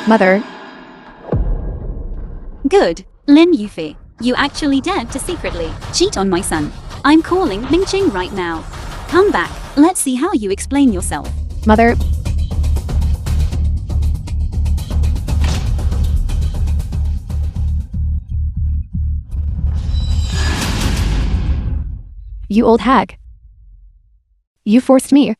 Mother, Good. Lin Yufi, you actually dared to secretly cheat on my son. I'm calling Mingqing right now. Come back, let's see how you explain yourself. Mother. You old hag. You forced me.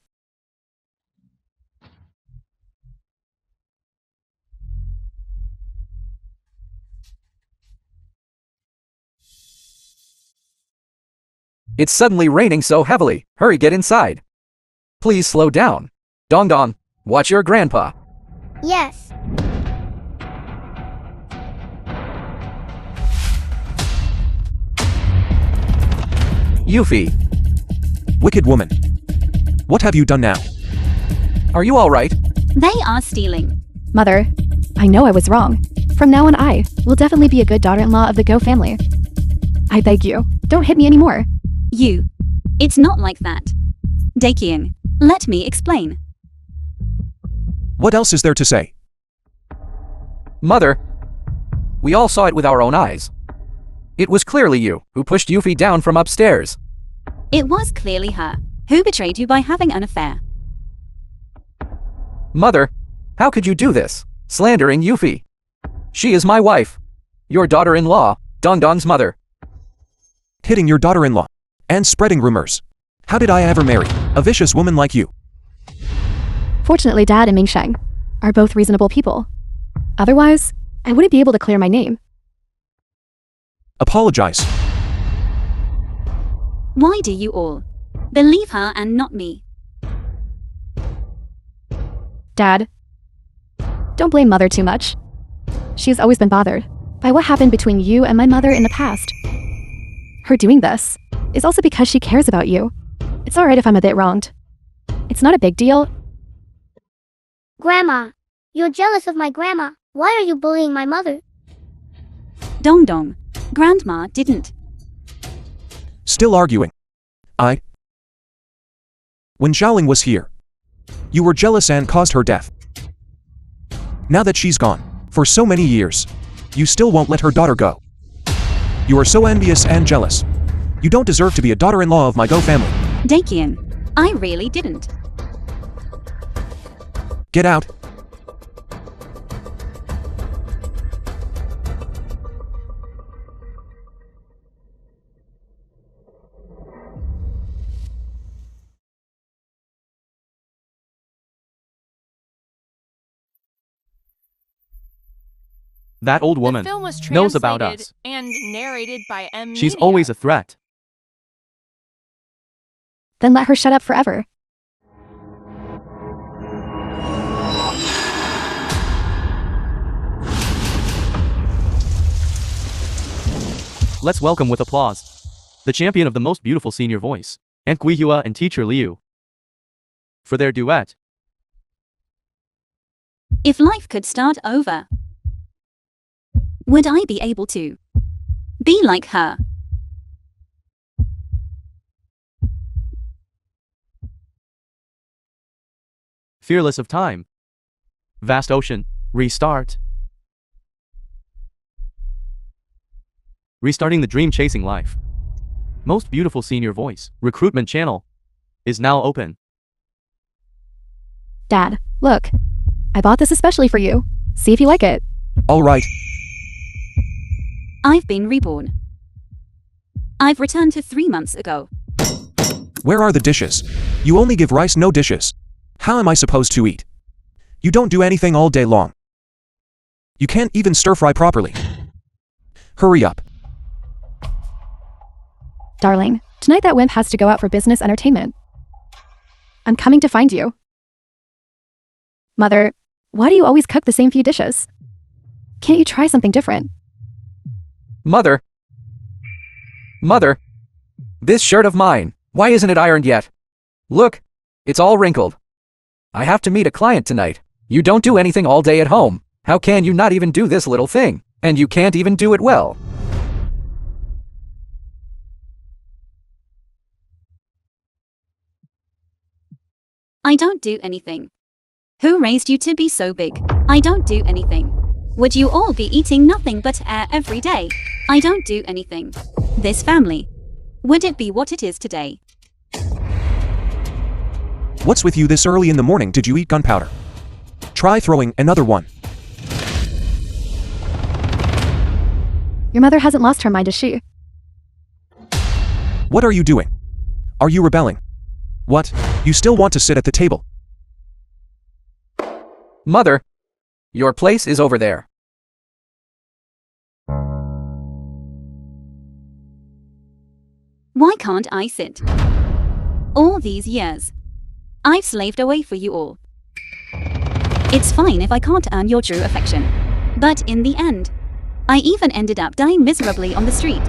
It's suddenly raining so heavily. Hurry, get inside. Please slow down. Dong Dong, watch your grandpa. Yes. Yuffie, Wicked woman. What have you done now? are you alright? They are stealing. Mother, I know I was wrong. From now on, I will definitely be a good daughter-in-law of the Go family. I beg you, don't hit me anymore. You. It's not like that. Daekyung, let me explain. What else is there to say? Mother, we all saw it with our own eyes. It was clearly you who pushed Yuffie down from upstairs. It was clearly her who betrayed you by having an affair. Mother, how could you do this? Slandering Yuffie. She is my wife. Your daughter-in-law, Dong Dong's mother. Hitting your daughter-in-law. And spreading rumors. How did I ever marry a vicious woman like you? Fortunately, Dad and Mingsheng are both reasonable people. Otherwise, I wouldn't be able to clear my name. Apologize. Why do you all believe her and not me? Dad, don't blame Mother too much. She has always been bothered by what happened between you and my mother in the past. Her doing this is also because she cares about you. It's alright if I'm a bit wronged. It's not a big deal. Grandma, you're jealous of my grandma. Why are you bullying my mother? Dong Dong, Grandma didn't. Still arguing. When Xiaoling was here, you were jealous and caused her death. Now that she's gone, for so many years, you still won't let her daughter go. You are so envious and jealous. You don't deserve to be a daughter-in-law of my Go family. Daekyung, I really didn't. Get out. That old woman The film was knows about translated us. and narrated by M. She's Media. always a threat. Then let her shut up forever. Let's welcome with applause the champion of the most beautiful senior voice, Aunt Guihua and teacher Liu, for their duet. If life could start over, would I be able to be like her? Fearless of time. Vast ocean. Restart. Restarting the dream chasing life. Most beautiful senior voice. Recruitment channel is now open. Dad, look. I bought this especially for you. See if you like it. All right. I've been reborn. I've returned to 3 months ago. Where are the dishes? You only give rice, no dishes. How am I supposed to eat? You don't do anything all day long. You can't even stir-fry properly. Hurry up. Darling, tonight that wimp has to go out for business entertainment. I'm coming to find you. Mother, why do you always cook the same few dishes? Can't you try something different? Mother. Mother. This shirt of mine, why isn't it ironed yet? Look, it's all wrinkled. I have to meet a client tonight. You don't do anything all day at home. How can you not even do this little thing? And you can't even do it well. I don't do anything. Who raised you to be so big? I don't do anything. Would you all be eating nothing but air every day? I don't do anything. This family. Would it be what it is today? What's with you this early in the morning? Did you eat gunpowder? Try throwing another one. Your mother hasn't lost her mind, is she? What are you doing? Are you rebelling? What? You still want to sit at the table? Mother, your place is over there. Why can't I sit? All these years, I've slaved away for you all. It's fine if I can't earn your true affection. But in the end, I even ended up dying miserably on the street.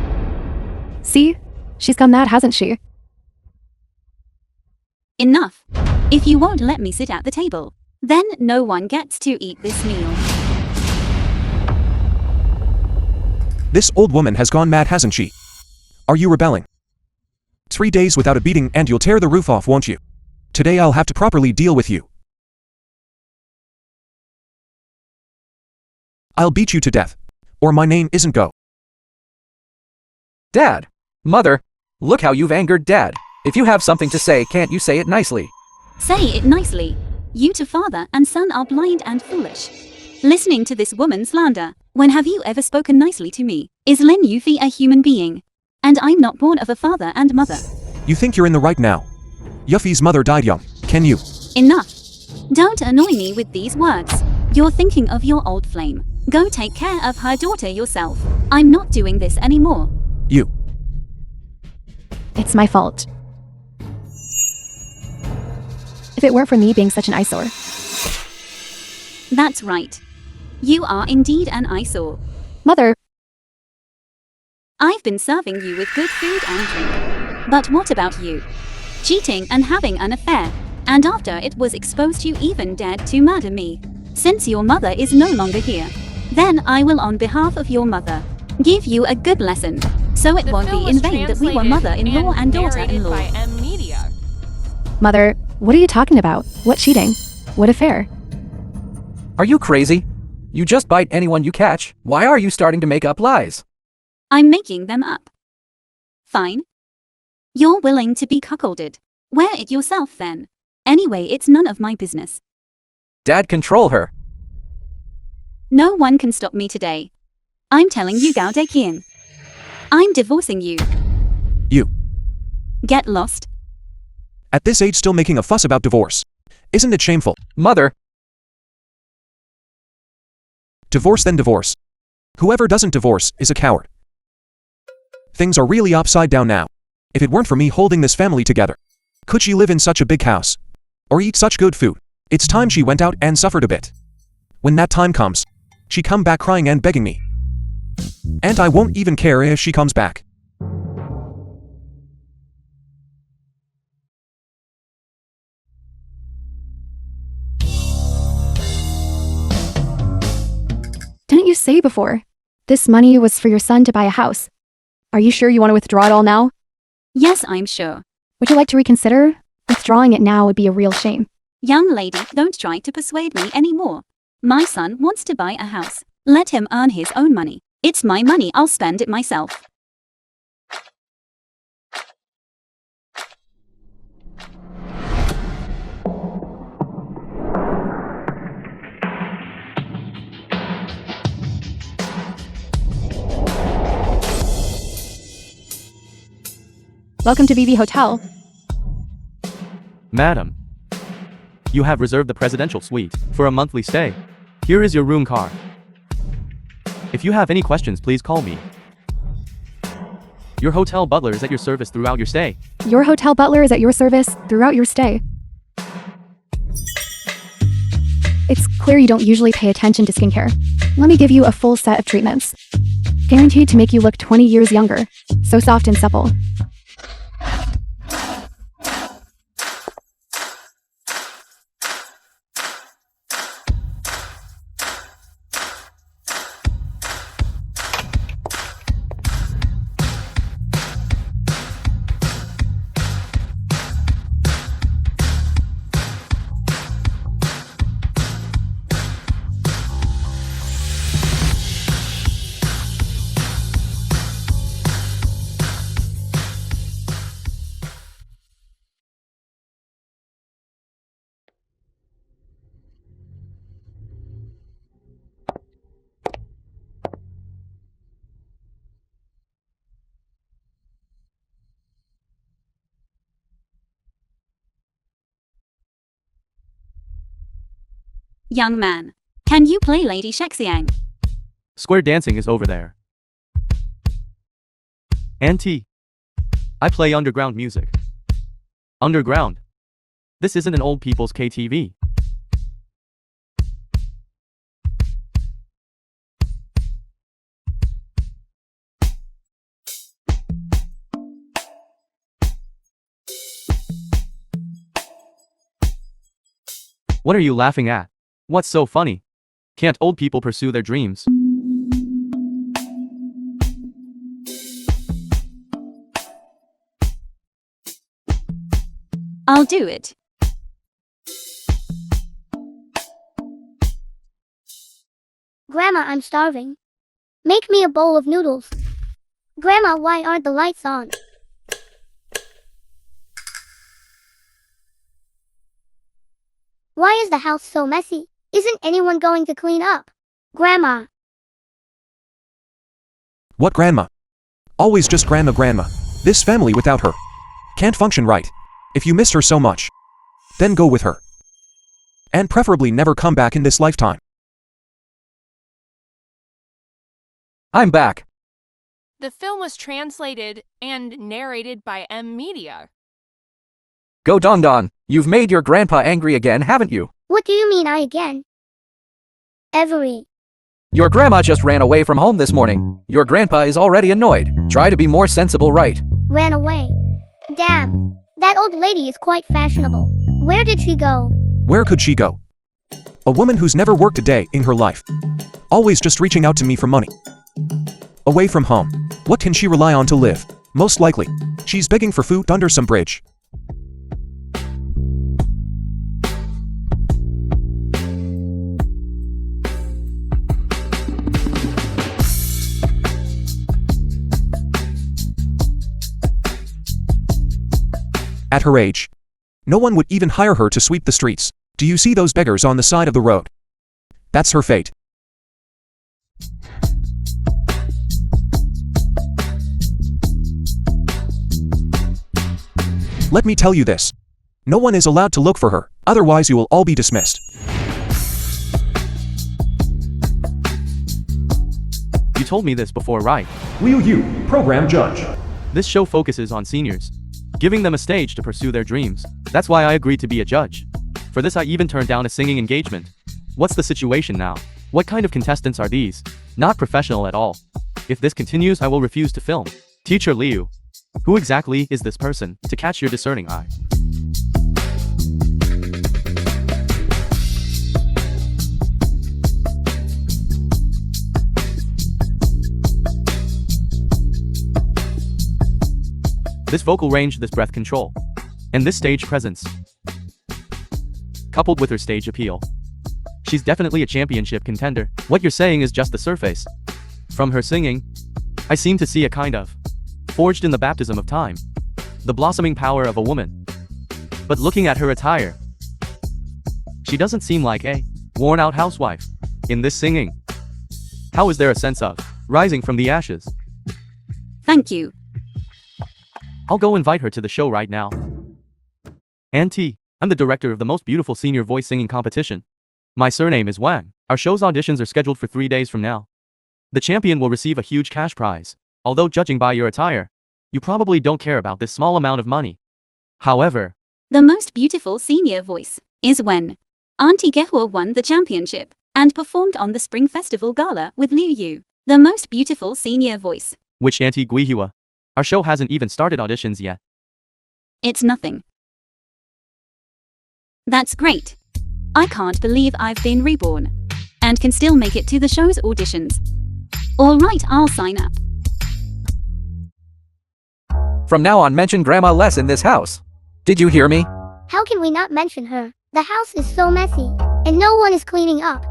See? She's gone mad, hasn't she? Enough. If you won't let me sit at the table, then no one gets to eat this meal. This old woman has gone mad, hasn't she? Are you rebelling? 3 days without a beating and you'll tear the roof off, won't you? Today I'll have to properly deal with you. I'll beat you to death. Or my name isn't Go. Dad! Mother! Look how you've angered Dad. If you have something to say, can't you say it nicely? Say it nicely. You two father and son are blind and foolish. Listening to this woman slander. When have you ever spoken nicely to me? Is Lin Yufi a human being? And I'm not born of a father and mother. You think you're in the right now. Yuffie's mother died young. Can you? Enough. Don't annoy me with these words. You're thinking of your old flame. Go take care of her daughter yourself. I'm not doing this anymore. You. It's my fault. If it weren't for me being such an eyesore. That's right. You are indeed an eyesore. Mother, I've been serving you with good food and drink. But what about you? Cheating and having an affair. And after it was exposed you even dared to murder me. Since your mother is no longer here, then I will on behalf of your mother give you a good lesson. So it The won't film be was in vain that we were translated mother-in-law and narrated daughter-in-law. by M Media. Mother, what are you talking about? What cheating? What affair? Are you crazy? You just bite anyone you catch. Why are you starting to make up lies? I'm making them up. Fine. You're willing to be cuckolded. Wear it yourself then. Anyway, it's none of my business. Dad, control her. No one can stop me today. I'm telling you, Gao Deqian. I'm divorcing you. You. Get lost. At this age still making a fuss about divorce. Isn't it shameful? Mother, Divorce then divorce. Whoever doesn't divorce is a coward. Things are really upside down now. If it weren't for me holding this family together, could she live in such a big house? Or eat such good food? It's time she went out and suffered a bit. When that time comes, she come back crying and begging me. And I won't even care if she comes back. Didn't you say before? This money was for your son to buy a house. Are you sure you want to withdraw it all now? Yes, I'm sure. Would you like to reconsider? Withdrawing it now would be a real shame. Young lady, don't try to persuade me anymore. My son wants to buy a house. Let him earn his own money. It's my money, I'll spend it myself. Welcome to BB Hotel. Madam, you have reserved the presidential suite for a monthly stay. Here is your room card. If you have any questions, please call me. Your hotel butler is at your service throughout your stay. Your hotel butler is at your service throughout your stay. It's clear you don't usually pay attention to skincare. Let me give you a full set of treatments. Guaranteed to make you look 20 years younger. So soft and supple. Young man, can you play Lady Shexiang? Square dancing is over there. Auntie. I play underground music. Underground. This isn't an old people's KTV. What are you laughing at? What's so funny? Can't old people pursue their dreams? I'll do it. Grandma, I'm starving. Make me a bowl of noodles. Grandma, why aren't the lights on? Why is the house so messy? Isn't anyone going to clean up? Grandma. What grandma? Always just grandma. This family without her can't function right. If you miss her so much, then go with her. And preferably never come back in this lifetime. I'm back. The film was translated and narrated by M Media. Go Don Don, you've made your grandpa angry again, haven't you? What do you mean I again? Every. Your grandma just ran away from home this morning. Your grandpa is already annoyed. Try to be more sensible, right? Ran away. Damn. That old lady is quite fashionable. Where did she go? Where could she go? A woman who's never worked a day in her life. Always just reaching out to me for money. Away from home. What can she rely on to live? Most likely, she's begging for food under some bridge. At her age, no one would even hire her to sweep the streets. Do you see those beggars on the side of the road? That's her fate. Let me tell you this. No one is allowed to look for her, otherwise you will all be dismissed. You told me this before, right? Liu Yu, program judge. This show focuses on seniors, giving them a stage to pursue their dreams. That's why I agreed to be a judge. For this I even turned down a singing engagement. What's the situation now? What kind of contestants are these? Not professional at all. If this continues, I will refuse to film. Teacher Liu. Who exactly is this person, to catch your discerning eye? This vocal range, this breath control, and this stage presence, coupled with her stage appeal. She's definitely a championship contender. What you're saying is just the surface. From her singing, I seem to see a kind of forged in the baptism of time, the blossoming power of a woman. But looking at her attire, she doesn't seem like a worn-out housewife. In this singing, how is there a sense of rising from the ashes? Thank you. I'll go invite her to the show right now. Auntie, I'm the director of the most beautiful senior voice singing competition. My surname is Wang. Our show's auditions are scheduled for 3 days from now. The champion will receive a huge cash prize. Although judging by your attire, you probably don't care about this small amount of money. However, The most beautiful senior voice is when Auntie Gehua won the championship and performed on the Spring Festival Gala with Liu Yu. The most beautiful senior voice. which Auntie Guihua? Our show hasn't even started auditions yet. It's nothing. That's great. I can't believe I've been reborn and can still make it to the show's auditions. Alright, I'll sign up. From now on, mention Grandma less in this house. Did you hear me? How can we not mention her? The house is so messy, and no one is cleaning up.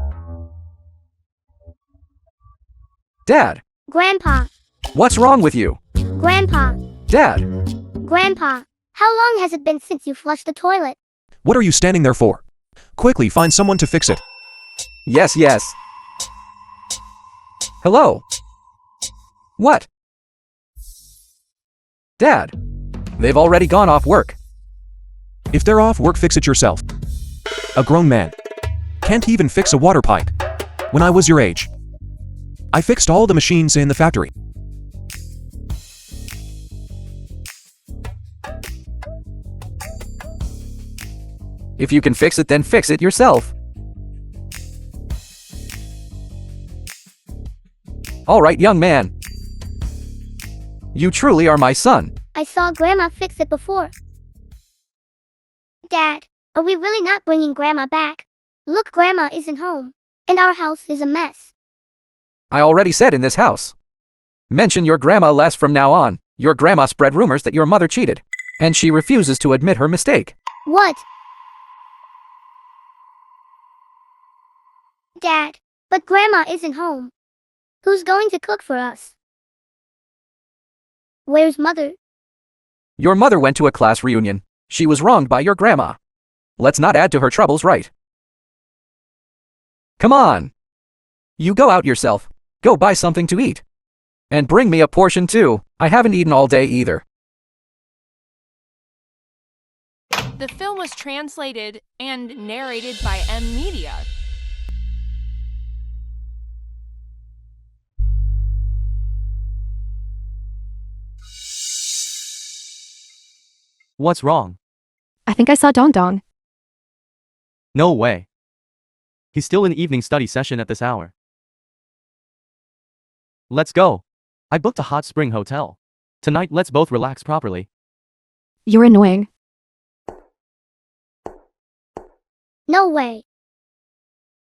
Dad, Grandpa, what's wrong with you? Grandpa, Dad, Grandpa, how long has it been since you flushed the toilet? What are you standing there for? Quickly find someone to fix it. yes, yes. Hello? What? Dad, they've already gone off work. If they're off work, fix it yourself. A grown man Can't even fix a water pipe. When I was your age, I fixed all the machines in the factory. If you can fix it, then fix it yourself. All right, young man. You truly are my son. I saw Grandma fix it before. Dad, are we really not bringing Grandma back? Look, Grandma isn't home, and our house is a mess. I already said in this house. Mention your grandma less from now on. Your grandma spread rumors that your mother cheated, and she refuses to admit her mistake. What? Dad, but Grandma isn't home. Who's going to cook for us? Where's Mother? Your mother went to a class reunion. She was wronged by your grandma. Let's not add to her troubles, right? Come on. You go out yourself. Go buy something to eat. And bring me a portion too. I haven't eaten all day either. The film was translated and narrated by Media. What's wrong? I think I saw Dong Dong. No way. He's still in evening study session at this hour. Let's go. I booked a hot spring hotel. Tonight let's both relax properly. You're annoying. No way.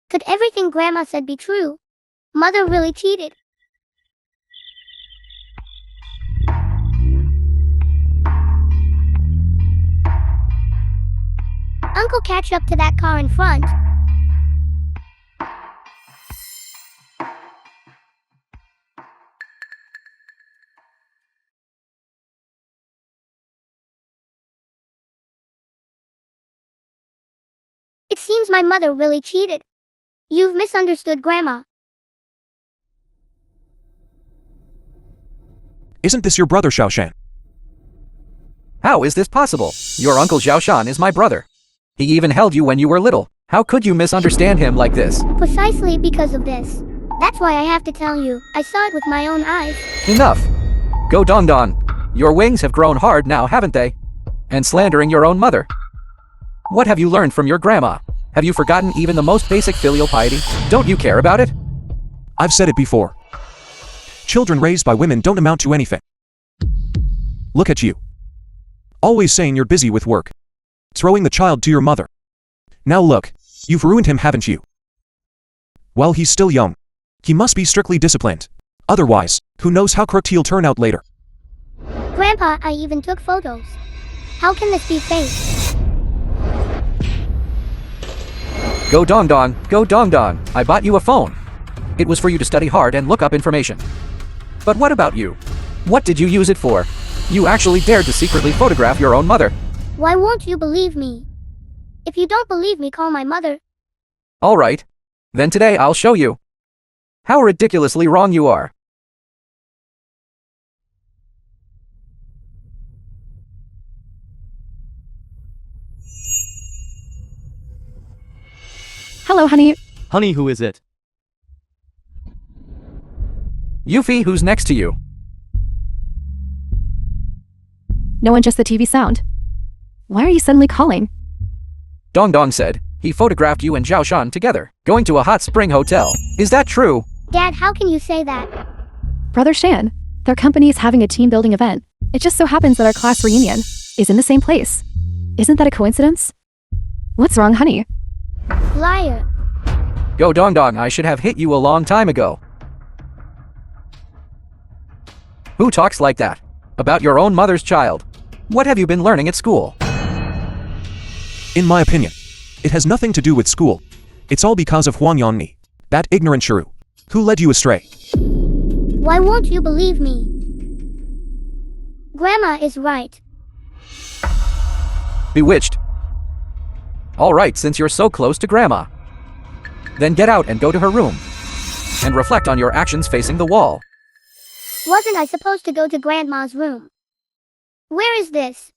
Could everything Grandma said be true? Mother really cheated. Uncle, catch up to that car in front. It seems my mother really cheated. You've misunderstood Grandma. Isn't this your brother Xiaoshan? How is this possible? Your uncle Xiaoshan is my brother. He even held you when you were little. How could you misunderstand him like this? Precisely because of this. That's why I have to tell you. I saw it with my own eyes. Enough. Go Dong Dong. Your wings have grown hard now, haven't they? And slandering your own mother. What have you learned from your grandma? Have you forgotten even the most basic filial piety? Don't you care about it? I've said it before. Children raised by women don't amount to anything. Look at you. Always saying you're busy with work. Throwing the child to your mother. Now look, you've ruined him, haven't you? Well, he's still young. He must be strictly disciplined. Otherwise, who knows how crooked he'll turn out later. Grandpa, I even took photos. How can this be fake? Go Dong Dong, go Dong Dong. I bought you a phone. It was for you to study hard and look up information. But what about you? What did you use it for? You actually dared to secretly photograph your own mother. Why won't you believe me? If you don't believe me, call my mother. All right. Then today I'll show you how ridiculously wrong you are. Hello, honey. Honey, who is it? Yuffie, who's next to you? No one, just the TV sound. Why are you suddenly calling? Dong Dong said he photographed you and Zhao Shan together, going to a hot spring hotel. Is that true? Dad, how can you say that? Brother Shan, their company is having a team building event. It just so happens that our class reunion is in the same place. Isn't that a coincidence? What's wrong, honey? Liar. Go Dong Dong, I should have hit you a long time ago. Who talks like that? About your own mother's child? What have you been learning at school? In my opinion, it has nothing to do with school. It's all because of Huang Yangni, that ignorant shrew, who led you astray. Why won't you believe me? Grandma is right. Bewitched. All right, since you're so close to Grandma, then get out and go to her room and reflect on your actions facing the wall. Wasn't I supposed to go to Grandma's room? Where is this?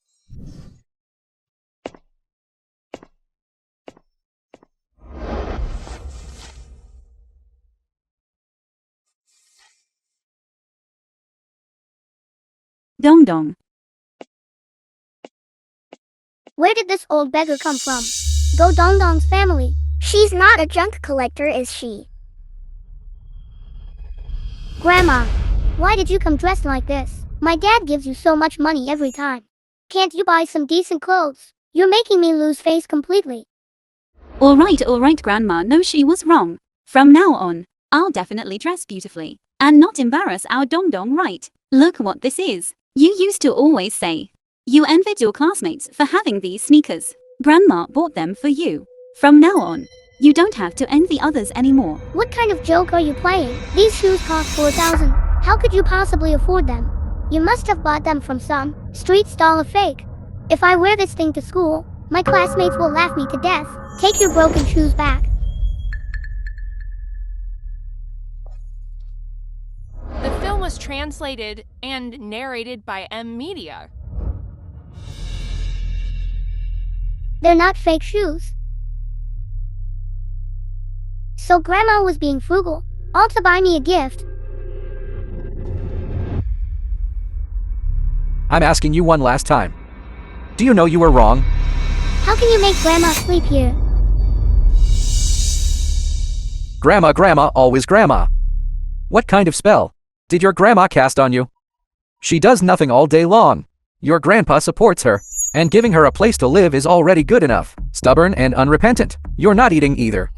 Dong dong. Where did this old beggar come from? Go Dong Dong's family. She's not a junk collector, is she? Grandma, why did you come dressed like this? My dad gives you so much money every time. Can't you buy some decent clothes? You're making me lose face completely. Alright, Grandma, no, she was wrong. From now on, I'll definitely dress beautifully and not embarrass our Dong Dong, right? Look what this is. You used to always say you envied your classmates for having these sneakers. Grandma bought them for you. From now on, you don't have to envy others anymore. What kind of joke are you playing? These shoes cost 4,000. How could you possibly afford them? You must have bought them from some street stall or fake. If I wear this thing to school, my classmates will laugh me to death. Take your broken shoes back. The film was translated and narrated by M Media. They're not fake shoes. So Grandma was being frugal, all to buy me a gift. I'm asking you one last time. Do you know you were wrong? How can you make Grandma sleep here? Grandma, always grandma. What kind of spell did your grandma cast on you? She does nothing all day long. Your grandpa supports her, and giving her a place to live is already good enough. Stubborn and unrepentant. You're not eating either.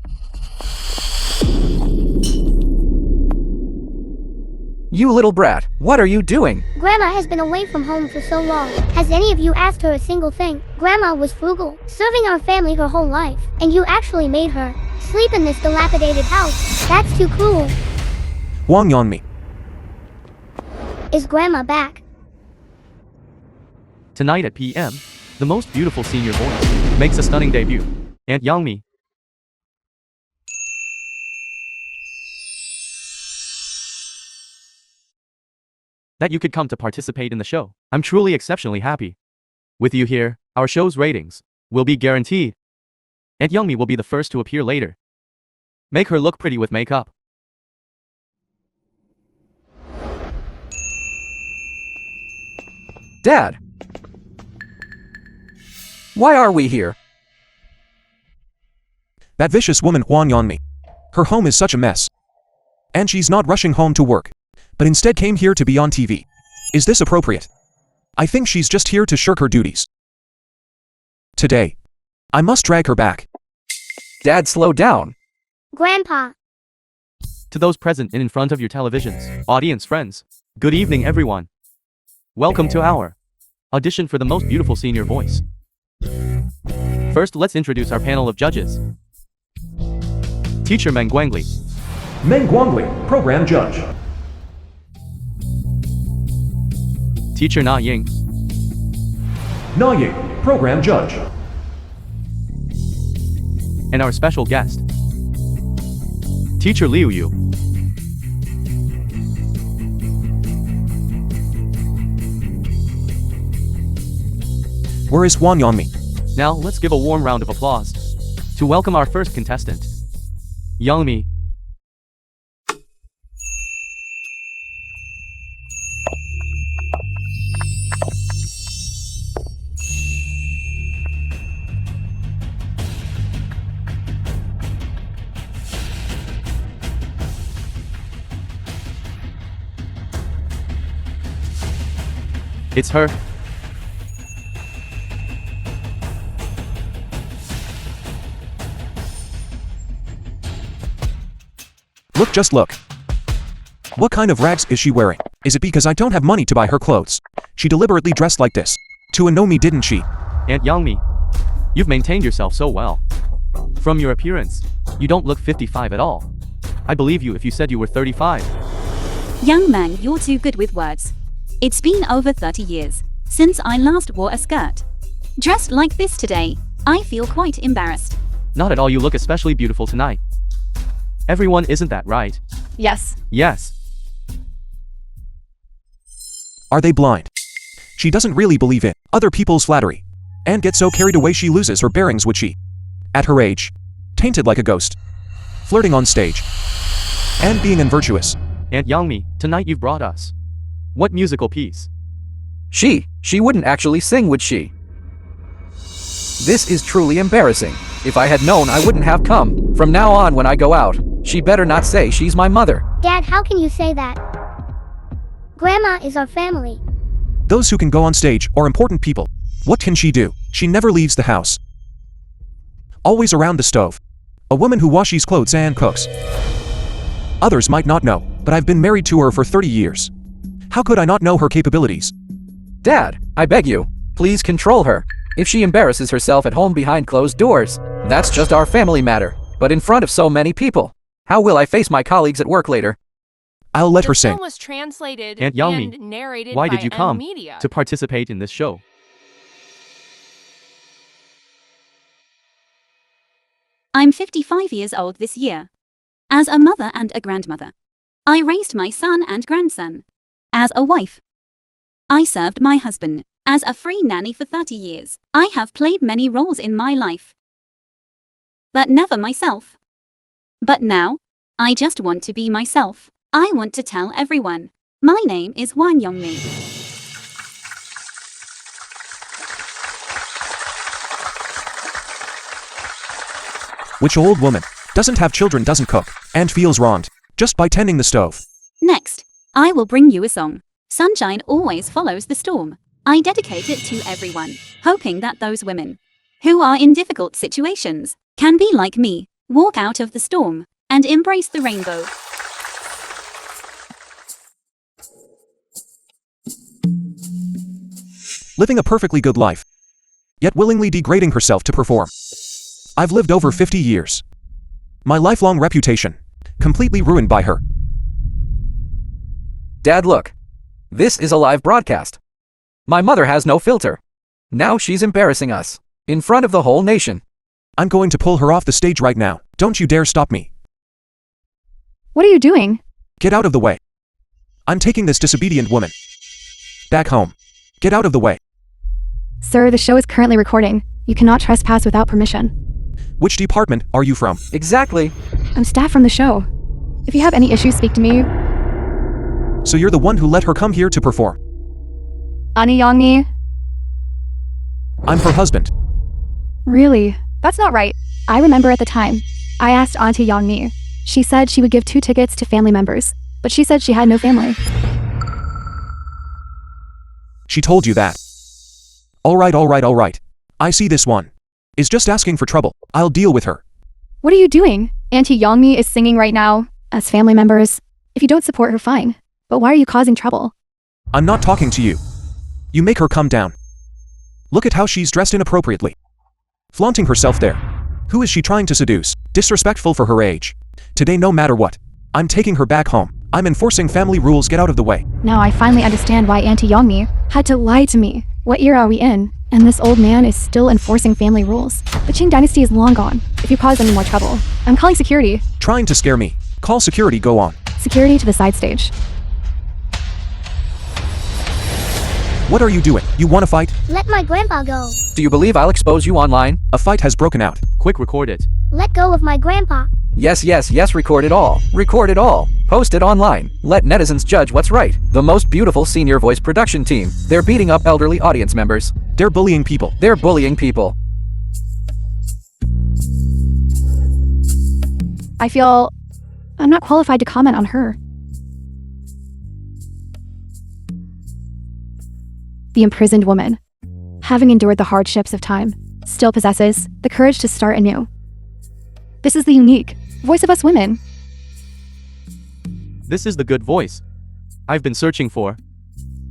You little brat, what are you doing? Grandma has been away from home for so long. Has any of you asked her a single thing? Grandma was frugal, serving our family her whole life, and you actually made her sleep in this dilapidated house. That's too cruel. Wang Yanmi. Is Grandma back? Tonight at PM, the most beautiful senior voice makes a stunning debut. Aunt Yangmi. That you could come to participate in the show. I'm truly exceptionally happy. With you here, our show's ratings will be guaranteed. Aunt Yangmi will be the first to appear later. Make her look pretty with makeup. Dad! Why are we here? That vicious woman Huang Yanmi. Her home is such a mess. And she's not rushing home to work, but instead came here to be on TV. Is this appropriate? I think she's just here to shirk her duties. Today, I must drag her back. Dad, slow down. Grandpa. To those present and in front of your televisions, audience friends, good evening everyone. Welcome to our audition for the most beautiful senior voice. First, let's introduce our panel of judges. Teacher Meng Guangli. Meng Guangli, program judge. Teacher Na Ying. Na Ying, program judge. And our special guest, Teacher Liu Yu. Where is Huang Yanmi? Now, let's give a warm round of applause to welcome our first contestant, Yangmi. It's her. Look, just look. What kind of rags is she wearing? Is it because I don't have money to buy her clothes? She deliberately dressed like this to annoy me, didn't she? Aunt Yangmi, you've maintained yourself so well. From your appearance, you don't look 55 at all. I believe you if you said you were 35. Young man, you're too good with words. It's been over 30 years since I last wore a skirt. Dressed like this today, I feel quite embarrassed. Not at all, you look especially beautiful tonight. Everyone, isn't that right? Yes. Yes. Are they blind? She doesn't really believe in other people's flattery and gets so carried away she loses her bearings, would she? At her age, tainted like a ghost, flirting on stage, and being unvirtuous. Aunt Yangmi, tonight you've brought us. What musical piece She wouldn't actually sing, would she? This is truly embarrassing. If I had known, I wouldn't have come. From now on, when I go out, she better not say she's my mother. Dad, how can you say that? Grandma is our family. Those who can go on stage are important people. What can she do? She never leaves the house. Always around the stove. A woman who washes clothes and cooks. Others might not know, but I've been married to her for 30 years. How could I not know her capabilities? Dad, I beg you, please control her. If she embarrasses herself at home behind closed doors, that's just our family matter. But in front of so many people, how will I face my colleagues at work later? I'll let her The sing. film was translated Aunt Yangmi, and narrated why by did you come Media. to participate in this show? I'm 55 years old this year. As a mother and a grandmother, I raised my son and grandson. As a wife, I served my husband. As a free nanny for 30 years, I have played many roles in my life, but never myself. But now, I just want to be myself. I want to tell everyone, my name is Wang Yongmi. Which old woman doesn't have children, doesn't cook, and feels wronged just by tending the stove? Next, I will bring you a song. Sunshine always follows the storm. I dedicate it to everyone, hoping that those women who are in difficult situations can be like me, walk out of the storm, and embrace the rainbow. Living a perfectly good life, yet willingly degrading herself to perform. I've lived over 50 years. My lifelong reputation, completely ruined by her. Dad, look. This is a live broadcast. My mother has no filter. Now she's embarrassing us, in front of the whole nation. I'm going to pull her off the stage right now. Don't you dare stop me. What are you doing? Get out of the way. I'm taking this disobedient woman back home. Get out of the way. Sir, the show is currently recording. You cannot trespass without permission. Which department are you from? Exactly. I'm staff from the show. If you have any issues, speak to me. So you're the one who let her come here to perform? Ani Yongmi? I'm her husband. Really? That's not right. I remember at the time, I asked Auntie Yongmi. She said she would give 2 tickets to family members, but she said she had no family. She told you that. All right. I see this one is just asking for trouble. I'll deal with her. What are you doing? Auntie Yongmi is singing right now, as family members. If you don't support her, fine. But why are you causing trouble? I'm not talking to you. You make her come down. Look at how she's dressed inappropriately. Flaunting herself there. Who is she trying to seduce? Disrespectful for her age. Today, no matter what, I'm taking her back home. I'm enforcing family rules. Get out of the way. Now I finally understand why Auntie Yongmi had to lie to me. What era are we in? And this old man is still enforcing family rules. The Qing dynasty is long gone. If you cause any more trouble, I'm calling security. Trying to scare me. Call security, go on. Security to the side stage. What are you doing? You want to fight? Let my grandpa go. Do you believe I'll expose you online? A fight has broken out. Quick, record it. Let go of my grandpa. Yes, record it all. Record it all. Post it online. Let netizens judge what's right. The most beautiful senior voice production team. They're beating up elderly audience members. They're bullying people. They're bullying people. I feel I'm not qualified to comment on her. The imprisoned woman, having endured the hardships of time, still possesses the courage to start anew. This is the unique voice of us women. This is the good voice I've been searching for.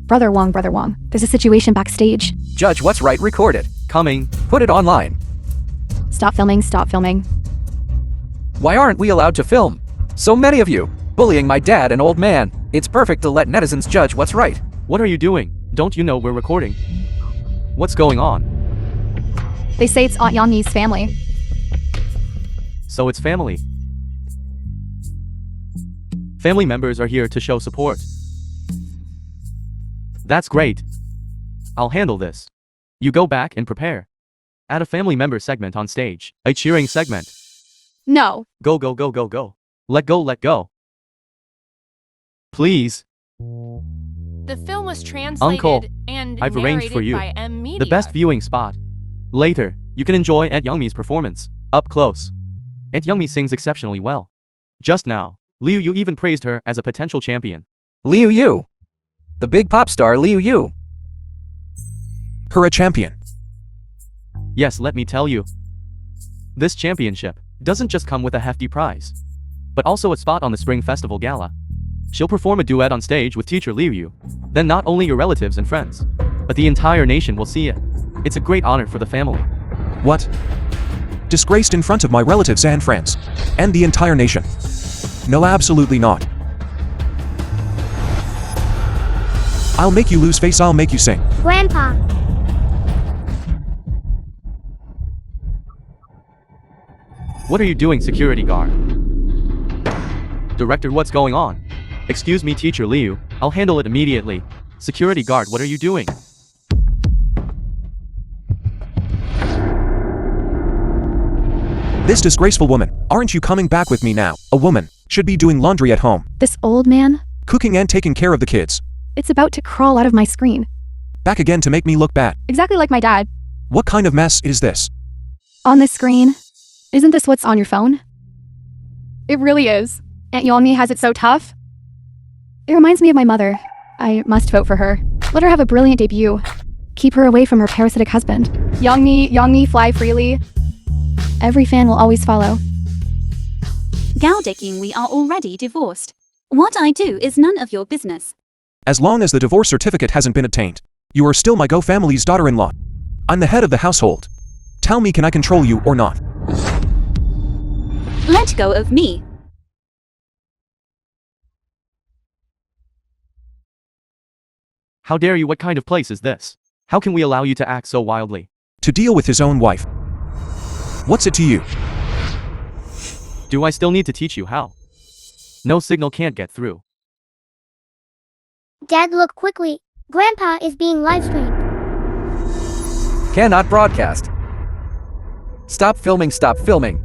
Brother Wong, there's a situation backstage. Judge what's right, record it. Coming. Put it online. Stop filming. Why aren't we allowed to film? So many of you, bullying my dad and old man. It's perfect to let netizens judge what's right. What are you doing? Don't you know we're recording? What's going on? They say it's Aunt Yongmi's family. So it's family. Family members are here to show support. That's great. I'll handle this. You go back and prepare. Add a family member segment on stage. A cheering segment. No. Go. Let go. Please. The film was translated Uncle, and I've arranged narrated for you by M. Media. the best viewing spot. Later, you can enjoy Aunt Youngmi's performance, up close. Aunt Youngmi sings exceptionally well. Just now, Liu Yu even praised her as a potential champion. Liu Yu. The big pop star Liu Yu. Her a champion. Yes, let me tell you. This championship doesn't just come with a hefty prize, but also a spot on the Spring Festival Gala. She'll perform a duet on stage with teacher Liu Yu. Then not only your relatives and friends, but the entire nation will see it. It's a great honor for the family. What? Disgraced in front of my relatives and friends. And the entire nation. No, absolutely not. I'll make you lose face, I'll make you sing. Grandpa, What are you doing, security guard? Director, what's going on? Excuse me, teacher Liu, I'll handle it immediately. Security guard, what are you doing? This disgraceful woman, aren't you coming back with me now? A woman should be doing laundry at home, This old man, cooking and taking care of the kids. it's about to crawl out of my screen. Back again to make me look bad. Exactly like my dad. What kind of mess is this? On this screen. Isn't this what's on your phone? It really is. Aunt Yeonmi has it so tough. It reminds me of my mother. I must vote for her. Let her have a brilliant debut. Keep her away from her parasitic husband. Yeonmi, fly freely. Every fan will always follow. Gaodeking, we are already divorced. What I do is none of your business. As long as the divorce certificate hasn't been obtained, you are still my Go family's daughter-in-law. I'm the head of the household. Tell me, can I control you or not? Let go of me. How dare you, what kind of place is this? How can we allow you to act so wildly? To deal with his own wife. What's it to you? Do I still need to teach you how? No signal can't get through. Dad, look quickly. Grandpa is being live streamed. Cannot broadcast. Stop filming, stop filming.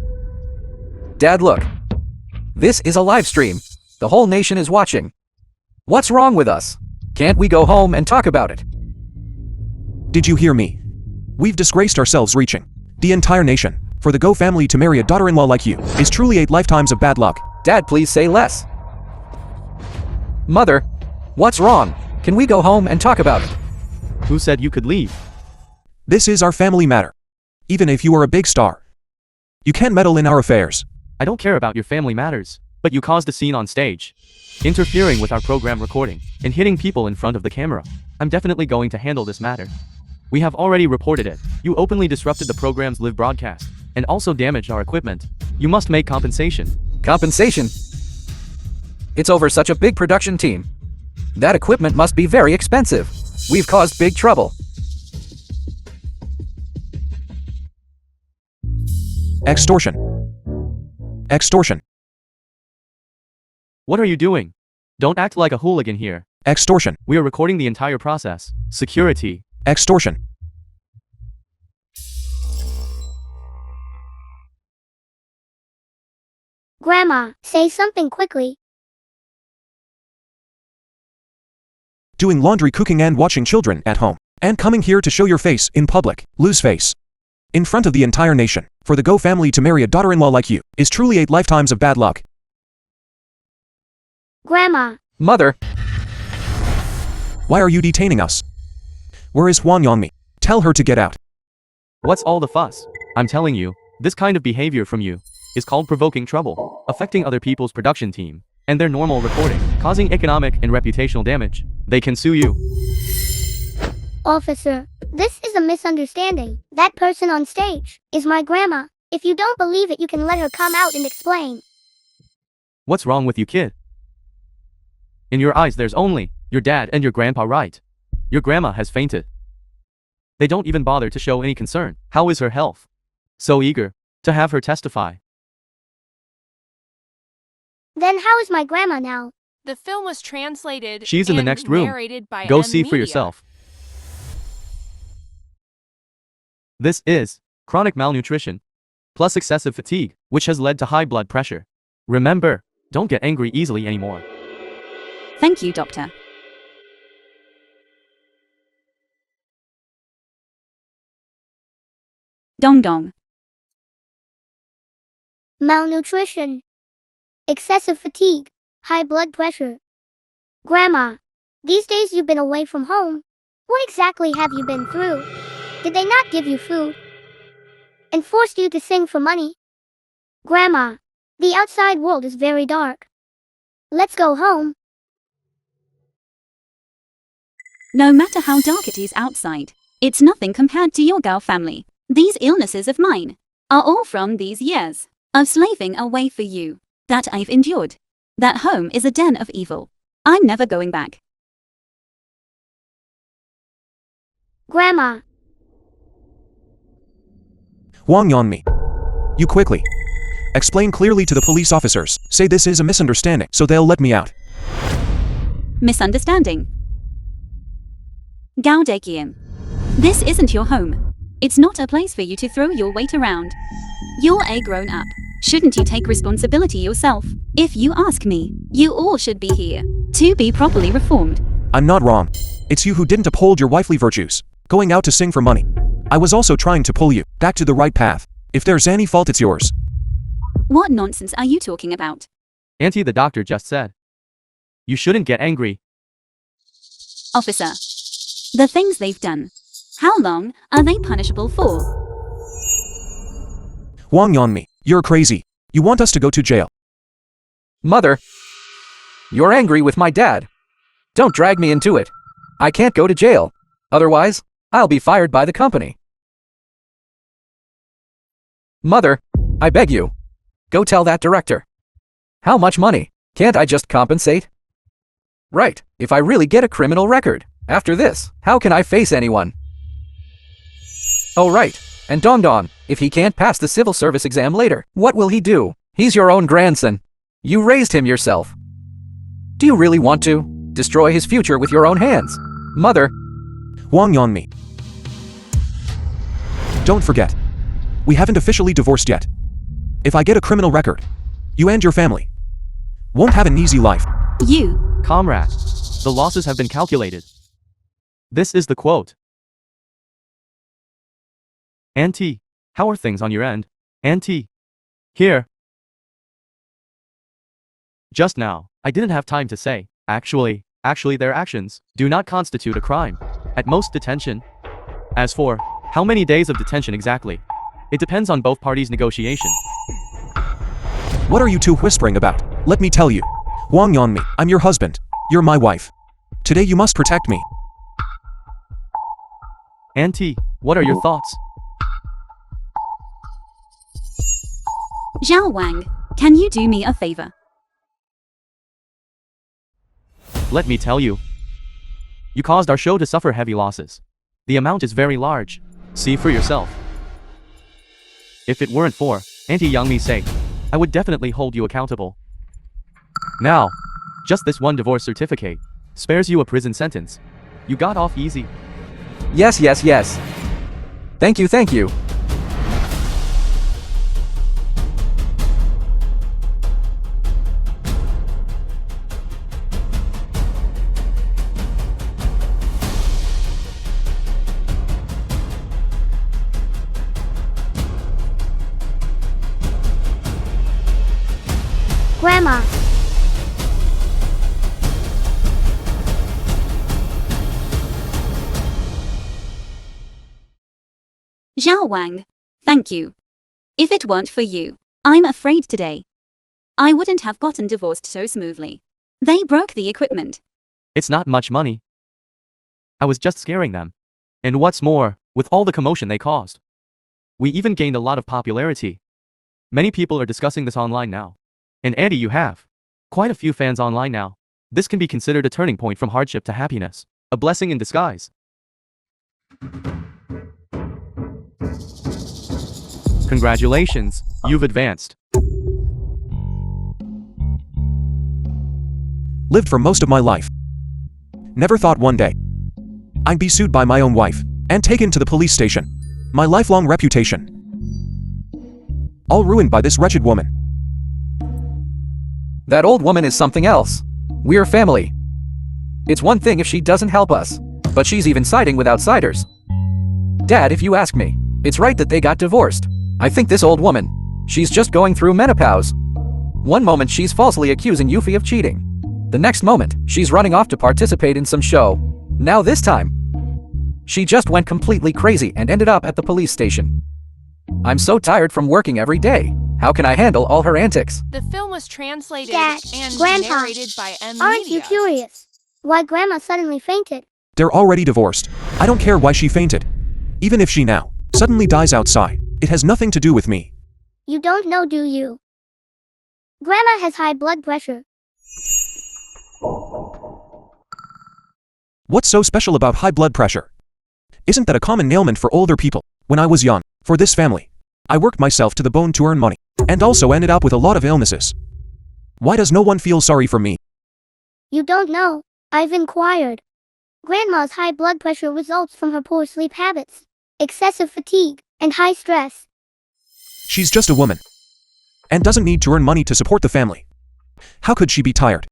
Dad, look. This is a live stream. The whole nation is watching. What's wrong with us? Can't we go home and talk about it? Did you hear me? We've disgraced ourselves reaching the entire nation. For the Go family to marry a daughter-in-law like you is truly 8 lifetimes of bad luck. Dad, please say less. Mother, what's wrong? Can we go home and talk about it? Who said you could leave? This is our family matter. Even if you are a big star, you can't meddle in our affairs. I don't care about your family matters, but you caused a scene on stage, interfering with our program recording, and hitting people in front of the camera. I'm definitely going to handle this matter. We have already reported it. You openly disrupted the program's live broadcast, and also damaged our equipment. You must make compensation. Compensation? It's over such a big production team. That equipment must be very expensive. We've caused big trouble. Extortion. Extortion. What are you doing? Don't act like a hooligan here. Extortion. We are recording the entire process. Security. Extortion. Grandma, say something quickly. Doing laundry, cooking and watching children at home. And coming here to show your face in public. Lose face. In front of the entire nation. For the Go family to marry a daughter-in-law like you is truly 8 lifetimes of bad luck. Grandma, Mother, Why are you detaining us? Where is Hwan Yongmi? Tell her to get out. What's all the fuss? I'm telling you, this kind of behavior from you is called provoking trouble, affecting other people's production team and their normal recording, causing economic and reputational damage. They can sue you. officer, this is a misunderstanding. That person on stage is my grandma. If you don't believe it, you can let her come out and explain. What's wrong with you, kid? In your eyes, there's only your dad and your grandpa, right? Your grandma has fainted. They don't even bother to show any concern. How is her health? So eager to have her testify. Then how is my grandma now? The film was translated She's in the and next room. narrated by Go M. see for Media. yourself. This is chronic malnutrition, plus excessive fatigue, which has led to high blood pressure. Remember, don't get angry easily anymore. Thank you, doctor. Dong dong. Malnutrition. Excessive fatigue. High blood pressure. Grandma, these days you've been away from home. What exactly have you been through? Did they not give you food? And forced you to sing for money? Grandma, the outside world is very dark. Let's go home. No matter how dark it is outside, it's nothing compared to your girl family. These illnesses of mine are all from these years of slaving away for you that I've endured. That home is a den of evil. I'm never going back. Grandma, Wang Yanmi. You quickly. Explain clearly to the police officers. Say this is a misunderstanding, so they'll let me out. Misunderstanding. Gao Dakian. This isn't your home. It's not a place for you to throw your weight around. You're a grown-up. Shouldn't you take responsibility yourself? If you ask me, you all should be here to be properly reformed. I'm not wrong. It's you who didn't uphold your wifely virtues, going out to sing for money. I was also trying to pull you back to the right path. If there's any fault, it's yours. What nonsense are you talking about? Auntie, the doctor just said. You shouldn't get angry. Officer. The things they've done. How long are they punishable for? Wang Yanmi, you're crazy. You want us to go to jail. Mother, you're angry with my dad. Don't drag me into it. I can't go to jail. Otherwise, I'll be fired by the company. Mother, I beg you. Go tell that director. How much money? Can't I just compensate? Right, if I really get a criminal record. After this, how can I face anyone? Oh right, and Dong Dong, if he can't pass the civil service exam later, what will he do? He's your own grandson. You raised him yourself. Do you really want to destroy his future with your own hands? Mother. Wang Yanmi. Don't forget. We haven't officially divorced yet. If I get a criminal record, you and your family won't have an easy life. You. Comrade. The losses have been calculated. This is the quote. Auntie, how are things on your end? Auntie. Here. Just now, I didn't have time to say, actually, their actions do not constitute a crime. At most detention. As for, how many days of detention exactly? It depends on both parties' negotiation. What are you two whispering about? Let me tell you. Wang Yanmi, I'm your husband. You're my wife. Today you must protect me. Auntie, what are your thoughts? Zhao Wang, can you do me a favor? Let me tell you. You caused our show to suffer heavy losses. The amount is very large. See for yourself. If it weren't for Auntie Yangmi's sake, I would definitely hold you accountable. Now, just this one divorce certificate spares you a prison sentence. You got off easy. Yes. Thank you. Grandma, Zhao Wang, thank you. If it weren't for you, I'm afraid today I wouldn't have gotten divorced so smoothly. They broke the equipment. It's not much money. I was just scaring them. And what's more, with all the commotion they caused, we even gained a lot of popularity. Many people are discussing this online now. And Auntie, you have quite a few fans online now. This can be considered a turning point from hardship to happiness. A blessing in disguise. Congratulations, you've advanced. Lived for most of my life. Never thought one day I'd be sued by my own wife and taken to the police station. My lifelong reputation all ruined by this wretched woman. That old woman is something else. We're family. It's one thing if she doesn't help us, but she's even siding with outsiders. Dad, if you ask me, It's right that they got divorced. I think this old woman, she's just going through menopause. One moment she's falsely accusing Yuffie of cheating. The next moment, she's running off to participate in some show. Now this time, she just went completely crazy and ended up at the police station. I'm so tired from working every day. How can I handle all her antics? The film was translated Dad, and Grandpa, narrated by M. Aren't you curious why Grandma suddenly fainted? They're already divorced. I don't care why she fainted. Even if she now suddenly dies outside, it has nothing to do with me. You don't know, do you? Grandma has high blood pressure. What's so special about high blood pressure? Isn't that a common ailment for older people? When I was young, for this family, I worked myself to the bone to earn money, and also ended up with a lot of illnesses. Why does no one feel sorry for me? You don't know. I've inquired. Grandma's high blood pressure results from her poor sleep habits, excessive fatigue, and high stress. She's just a woman, and doesn't need to earn money to support the family. How could she be tired?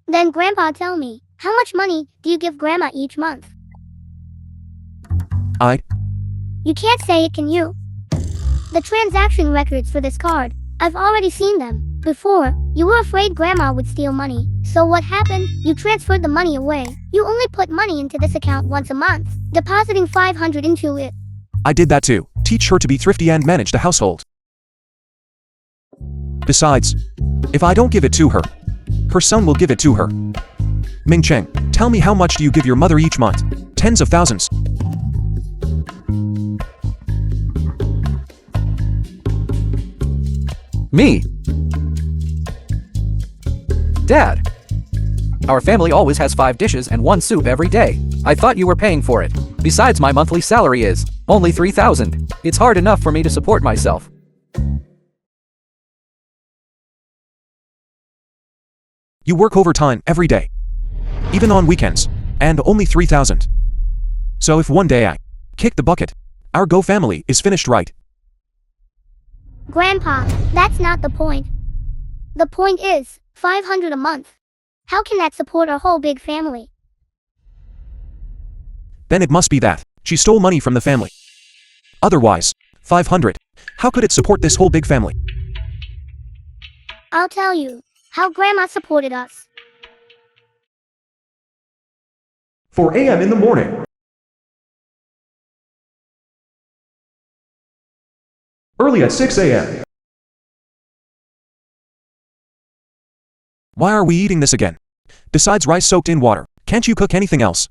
Then Grandpa, tell me, how much money do you give Grandma each month? You can't say it, can you? The transaction records for this card, I've already seen them. Before, you were afraid Grandma would steal money. So what happened? You transferred the money away. You only put money into this account once a month, depositing 500 into it. I did that too. Teach her to be thrifty and manage the household. Besides, if I don't give it to her, her son will give it to her. Ming Cheng, tell me, how much do you give your mother each month? Tens of thousands. Me? Dad. Our family always has 5 dishes and 1 soup every day. I thought you were paying for it. Besides, my monthly salary is only 3,000. It's hard enough for me to support myself. You work overtime every day, even on weekends, and only 3,000. So if one day I kick the bucket, our Go family is finished, right? Grandpa, that's not the point. The point is, 500 a month. How can that support our whole big family? Then it must be that she stole money from the family. Otherwise, 500. How could it support this whole big family? I'll tell you how Grandma supported us. 4 a.m. in the morning. Early at 6 a.m. Why are we eating this again? Besides rice soaked in water, can't you cook anything else?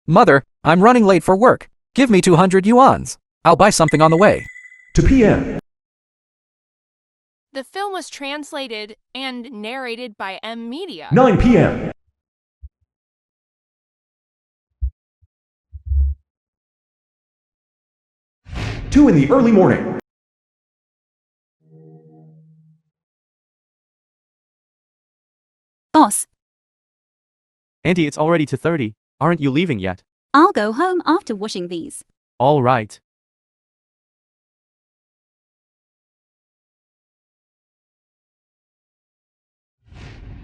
Mother, I'm running late for work. Give me 200 yuans. I'll buy something on the way. 2 p.m. The film was translated and narrated by M. 9 p.m. Two in the early morning. Boss, Auntie, it's already 2:30. Aren't you leaving yet? I'll go home after washing these. All right.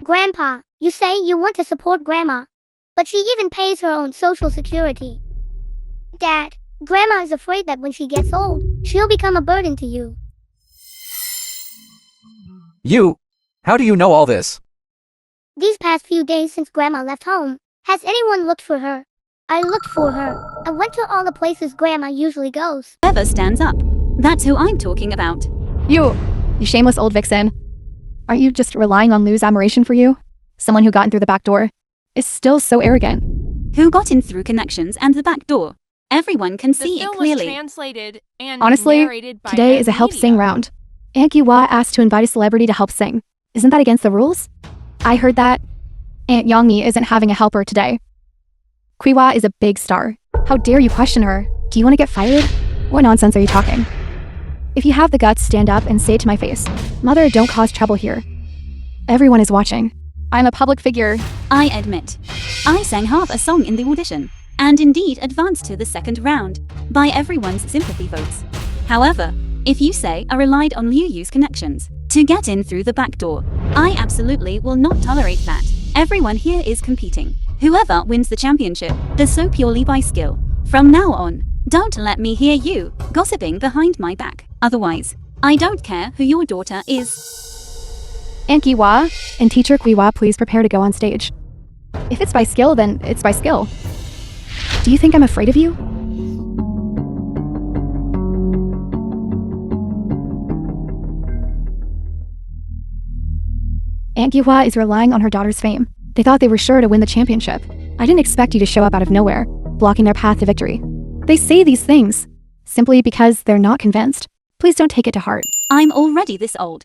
Grandpa, you say you want to support Grandma, but she even pays her own social security. Dad, Grandma is afraid that when she gets old, she'll become a burden to you. How do you know all this? These past few days since Grandma left home, has anyone looked for her? I looked for her. I went to all the places Grandma usually goes. Whoever stands up. That's who I'm talking about. You shameless old vixen. Aren't you just relying on Lou's admiration for you? Someone who got in through the back door is still so arrogant. Who got in through connections and the back door? Everyone can The see it film was clearly. translated and Honestly, narrated by today M. is a help sing round. Aunt Giwa asked to invite a celebrity to help sing. Isn't that against the rules? I heard that Aunt Yongmi isn't having a helper today. Quiwa is a big star. How dare you question her? Do you want to get fired? What nonsense are you talking? If you have the guts, stand up and say it to my face. Mother, don't cause trouble here. Everyone is watching. I'm a public figure. I admit, I sang half a song in the audition, and indeed advanced to the second round, by everyone's sympathy votes. However, if you say I relied on Liu Yu's connections to get in through the back door, I absolutely will not tolerate that. Everyone here is competing. Whoever wins the championship does so purely by skill. From now on, Don't let me hear you gossiping behind my back. Otherwise, I don't care who your daughter is. Aunt Giwa and Teacher Kwiwa, please prepare to go on stage. If it's by skill, then it's by skill. Do you think I'm afraid of you? Aunt Giwa is relying on her daughter's fame. They thought they were sure to win the championship. I didn't expect you to show up out of nowhere, blocking their path to victory. They say these things simply because they're not convinced. Please don't take it to heart. I'm already this old.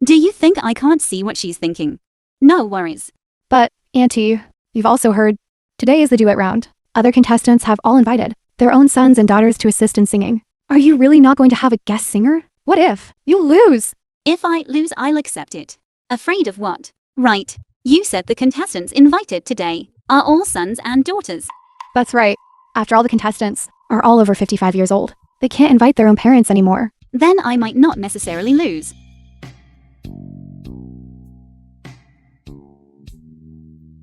Do you think I can't see what she's thinking? No worries. But, Auntie, you've also heard, today is the duet round. Other contestants have all invited their own sons and daughters to assist in singing. Are you really not going to have a guest singer? What if you lose? If I lose, I'll accept it. Afraid of what? Right. You said the contestants invited today are all sons and daughters. That's right. After all, the contestants are all over 55 years old. They can't invite their own parents anymore. Then I might not necessarily lose.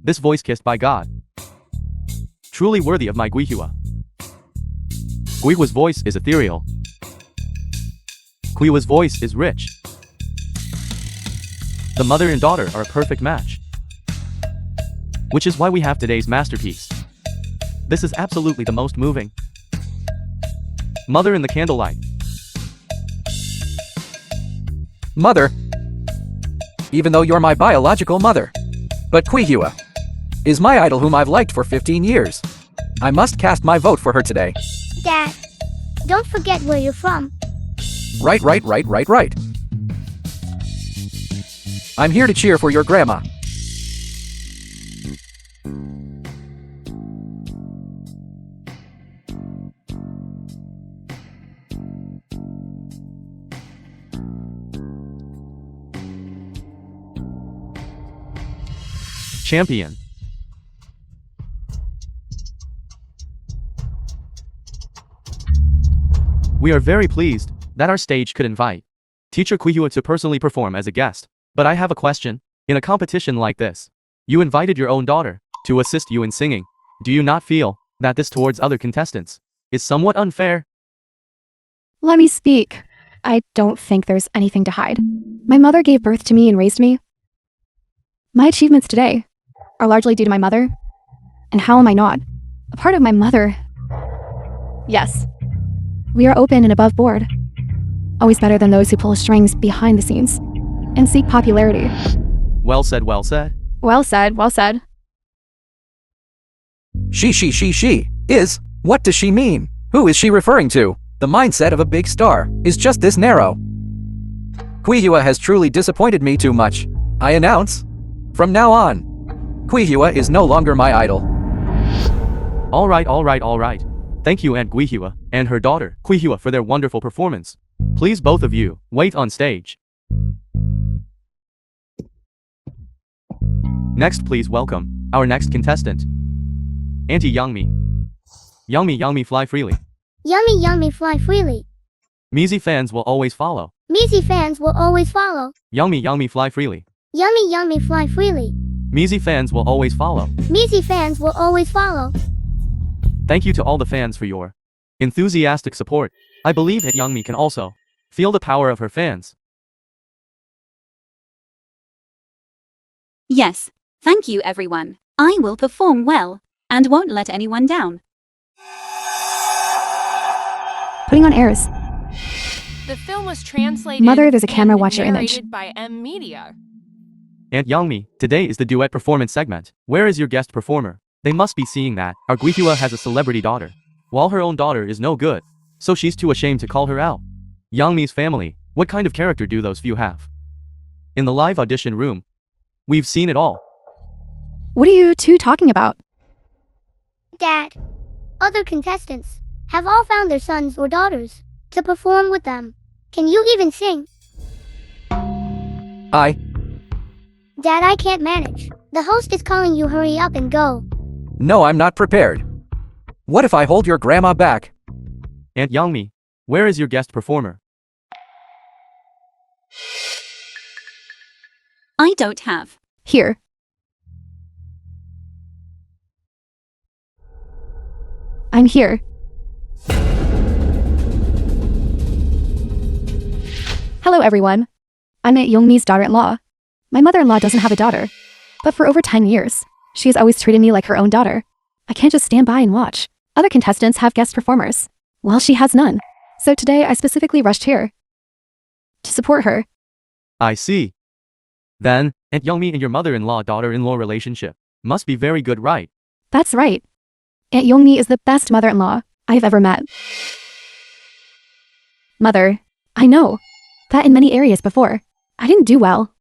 This voice kissed by God. Truly worthy of my Guihua. Guihua's voice is ethereal. Guihua's voice is rich. The mother and daughter are a perfect match. Which is why we have today's masterpiece. This is absolutely the most moving. Mother in the candlelight. Mother. Even though you're my biological mother. But Guihua is my idol whom I've liked for 15 years. I must cast my vote for her today. Dad, don't forget where you're from. Right. I'm here to cheer for your grandma. Champion. We are very pleased that our stage could invite Teacher Guihua to personally perform as a guest. But I have a question. In a competition like this, you invited your own daughter to assist you in singing. Do you not feel that this towards other contestants is somewhat unfair? Let me speak. I don't think there's anything to hide. My mother gave birth to me and raised me. My achievements today are largely due to my mother. And how am I not? A part of my mother. Yes. We are open and above board. Always better than those who pull strings behind the scenes and seek popularity. Well said, well said. Well said, well said. She is. What does she mean? Who is she referring to? The mindset of a big star is just this narrow. Guihua has truly disappointed me too much. I announce, from now on, Guihua is no longer my idol. All right. Thank you Aunt Guihua and her daughter, Guihua, for their wonderful performance. Please both of you, wait on stage. Next, please welcome our next contestant, Auntie Yangmi. Yangmi, fly freely. Yummy, fly freely. Mizi fans will always follow. Mizi fans will always follow. Yangmi, fly freely. Yummy, fly freely. Mizi fans will always follow. Mizi fans will always follow. Thank you to all the fans for your enthusiastic support. I believe that Yangmi can also feel the power of her fans. Yes. Thank you everyone. I will perform well and won't let anyone down. Putting on airs. The film was translated Mother, there's a camera, and watch your image. narrated by M Media. Aunt Yangmi, today is the duet performance segment. Where is your guest performer? They must be seeing that our Guihua has a celebrity daughter, while her own daughter is no good, so she's too ashamed to call her out. Yangmi's family, what kind of character do those few have? In the live audition room, we've seen it all. What are you two talking about? Dad, other contestants have all found their sons or daughters to perform with them. Can you even sing? Dad, I can't manage. The host is calling you, hurry up and go. No, I'm not prepared. What if I hold your grandma back? Aunt Yangmi, where is your guest performer? I don't have. Here. I'm here. Hello everyone. I'm Aunt Youngmi's daughter-in-law. My mother-in-law doesn't have a daughter, but for over 10 years, she has always treated me like her own daughter. I can't just stand by and watch. Other contestants have guest performers. Well, she has none. So today I specifically rushed here to support her. I see. Then, Aunt Youngmi and your mother-in-law daughter-in-law relationship must be very good, right? That's right. Aunt Youngmi is the best mother-in-law I've ever met. Mother, I know that in many areas before, I didn't do well.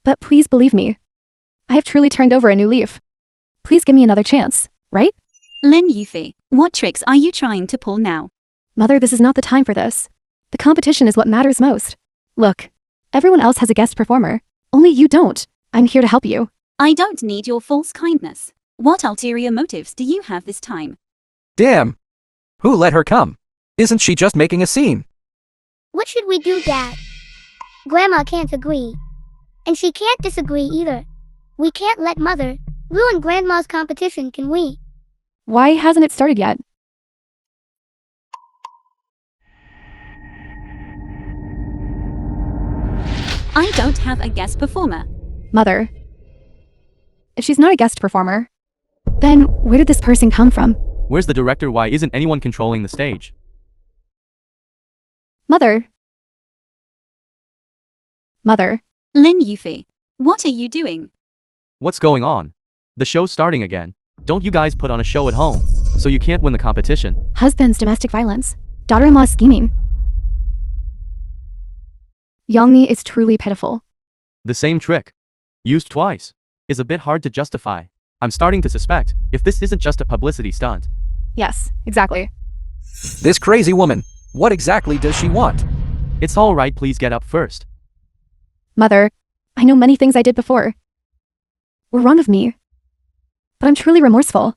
But please believe me. I have truly turned over a new leaf. Please give me another chance, right? Lin Yufei, what tricks are you trying to pull now? Mother, this is not the time for this. The competition is what matters most. Look, everyone else has a guest performer. Only you don't. I'm here to help you. I don't need your false kindness. What ulterior motives do you have this time? Damn! Who let her come? Isn't she just making a scene? What should we do, Dad? Grandma can't agree. And she can't disagree either. We can't let Mother ruin Grandma's competition, can we? Why hasn't it started yet? I don't have a guest performer. Mother, if she's not a guest performer, then where did this person come from? Where's the director? Why isn't anyone controlling the stage? Mother. Mother. Lin Yufei, what are you doing? What's going on? The show's starting again. Don't you guys put on a show at home, so you can't win the competition? Husband's domestic violence. Daughter-in-law scheming. Youngmi is truly pitiful. The same trick, used twice, is a bit hard to justify. I'm starting to suspect if this isn't just a publicity stunt. Yes, exactly. This crazy woman, what exactly does she want? It's all right, please get up first. Mother, I know many things I did before were wrong of me, but I'm truly remorseful.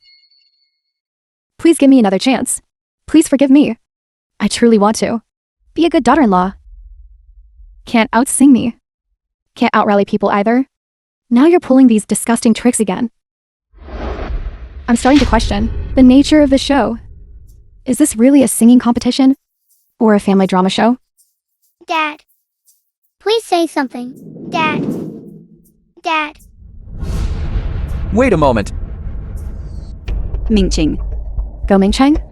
Please give me another chance. Please forgive me. I truly want to be a good daughter-in-law. Can't out-sing me. Can't out-rally people either. Now you're pulling these disgusting tricks again. I'm starting to question the nature of the show. Is this really a singing competition? Or a family drama show? Dad. Please say something. Dad. Dad. Wait a moment. Mingqing. Go Mingcheng?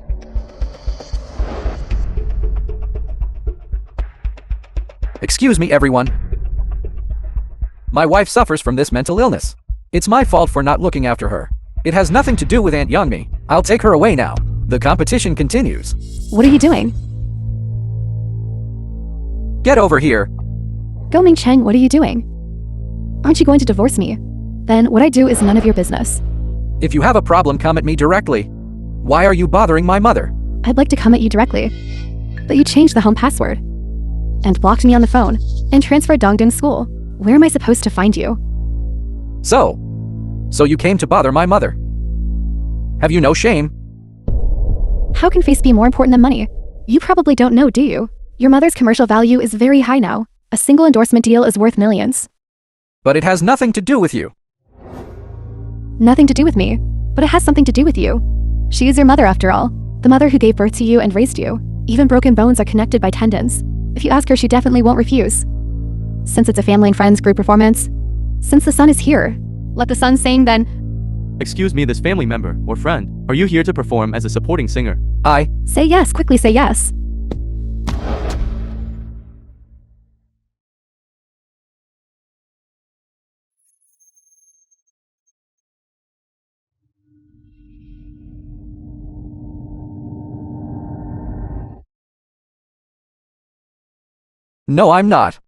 Excuse me, everyone. My wife suffers from this mental illness. It's my fault for not looking after her. It has nothing to do with Aunt Youngmi. I'll take her away now. The competition continues. What are you doing? Get over here. Go Mingcheng, what are you doing? Aren't you going to divorce me? Then what I do is none of your business. If you have a problem, come at me directly. Why are you bothering my mother? I'd like to come at you directly, but you changed the home password and blocked me on the phone and transferred Dongdun's school. Where am I supposed to find you? So you came to bother my mother. Have you no shame? How can face be more important than money? You probably don't know, do you? Your mother's commercial value is very high now. A single endorsement deal is worth millions. But it has nothing to do with you. Nothing to do with me, but it has something to do with you. She is your mother after all, the mother who gave birth to you and raised you. Even broken bones are connected by tendons. If you ask her, she definitely won't refuse. Since it's a family and friends group performance, since the sun is here, let the sun sing then. Excuse me, this family member or friend, are you here to perform as a supporting singer? Say yes, quickly say yes. No, I'm not.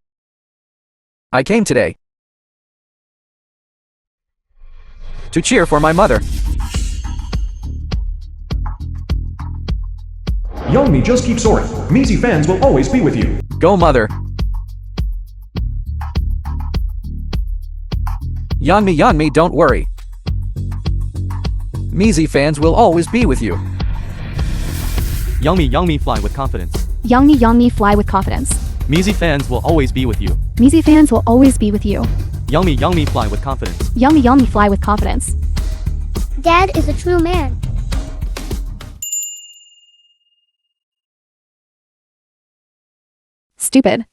I came today to cheer for my mother. Youngmi, just keep soaring. Measy fans will always be with you. Go, mother. Yeonmi, don't worry. Measy fans will always be with you. Youngmi, fly with confidence. Youngmi, fly with confidence. Measy fans will always be with you. Measy fans will always be with you. Youngmi, fly with confidence. Youngmi, fly with confidence. Dad is a true man. Stupid.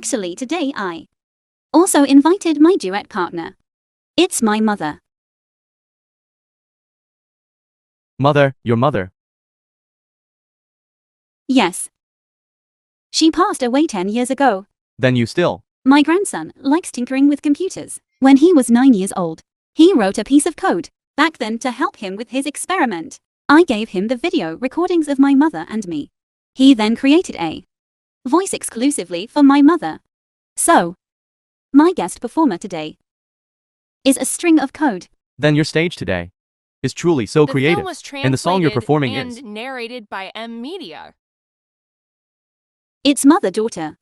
Actually, today I also invited my duet partner. It's my mother. Mother, your mother. Yes. She passed away 10 years ago. Then you still. My grandson likes tinkering with computers. When he was 9 years old, he wrote a piece of code back then to help him with his experiment. I gave him the video recordings of my mother and me. He then created a voice exclusively for my mother. So, my guest performer today is a string of code. Then your stage today is truly so The creative. film was And the song you're translated performing and is. narrated by M Media. It's mother-daughter.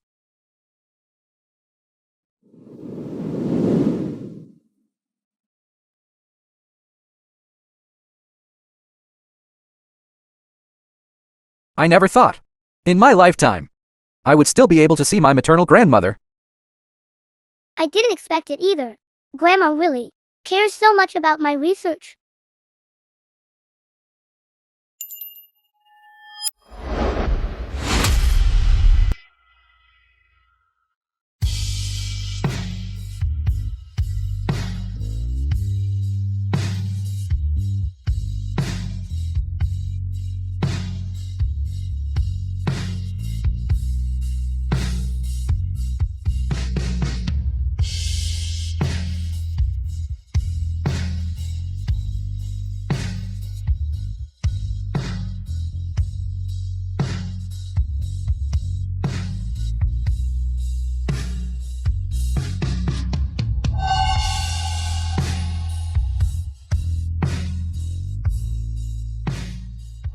I never thought, in my lifetime, I would still be able to see my maternal grandmother. I didn't expect it either. Grandma really cares so much about my research.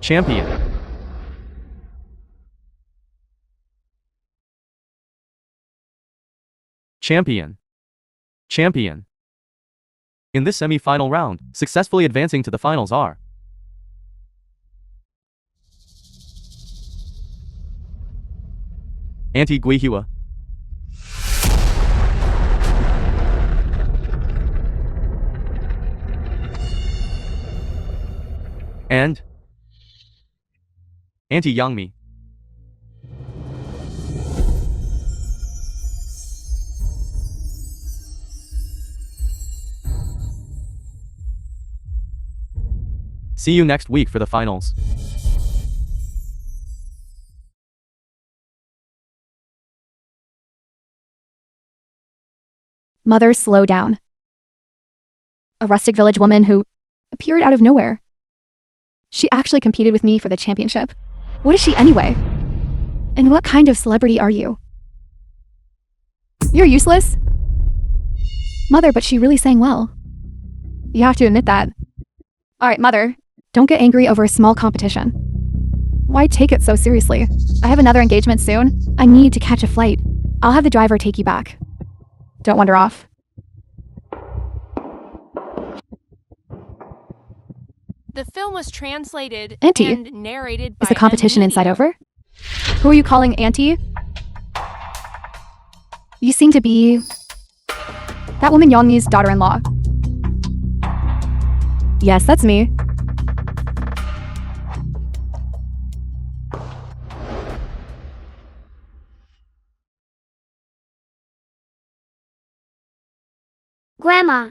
Champion. Champion. Champion. In this semi-final round, successfully advancing to the finals are Auntie Guihiwa, and Auntie Yangmi. See you next week for the finals. Mother, slow down. A rustic village woman who appeared out of nowhere. She actually competed with me for the championship. What is she anyway? And what kind of celebrity are you? You're useless? Mother, but she really sang well. You have to admit that. Alright, Mother, don't get angry over a small competition. Why take it so seriously? I have another engagement soon. I need to catch a flight. I'll have the driver take you back. Don't wander off. The film was translated Auntie, and narrated by Is the competition M inside Media. over? Who are you calling Auntie? You seem to be that woman Yongmi's daughter-in-law. Yes, that's me. Grandma,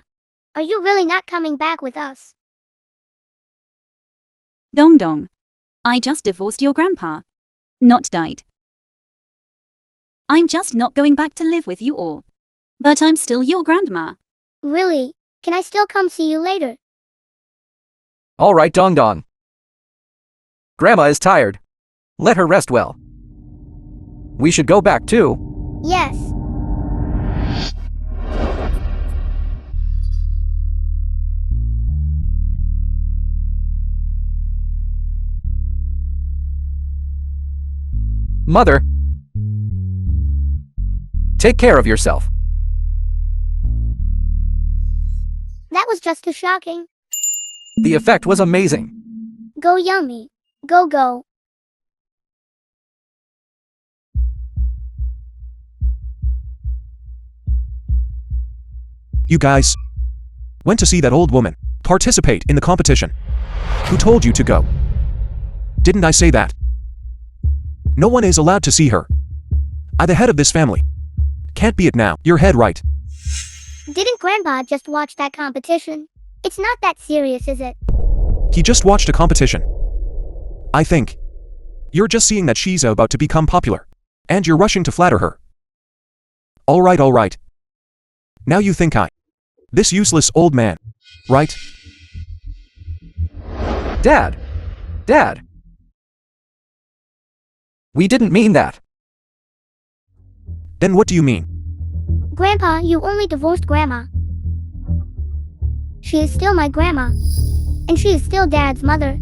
are you really not coming back with us? Dong dong. I just divorced your grandpa. Not died. I'm just not going back to live with you all. But I'm still your grandma. Really? Can I still come see you later? All right, Dong Dong. Grandma is tired. Let her rest well. We should go back too. Yes. Mother, take care of yourself. That was just too shocking. The effect was amazing. Go Yummy. Go go. You guys went to see that old woman participate in the competition. Who told you to go? Didn't I say that? No one is allowed to see her. I'm the head of this family. can't be it now. Your head right. Didn't Grandpa just watch that competition? It's not that serious, is it? He just watched a competition. I think. You're just seeing that she's about to become popular. And you're rushing to flatter her. Alright. Now you think this useless old man. Right? Dad! Dad! We didn't mean that. Then what do you mean? Grandpa, you only divorced Grandma. She is still my grandma. And she is still Dad's mother.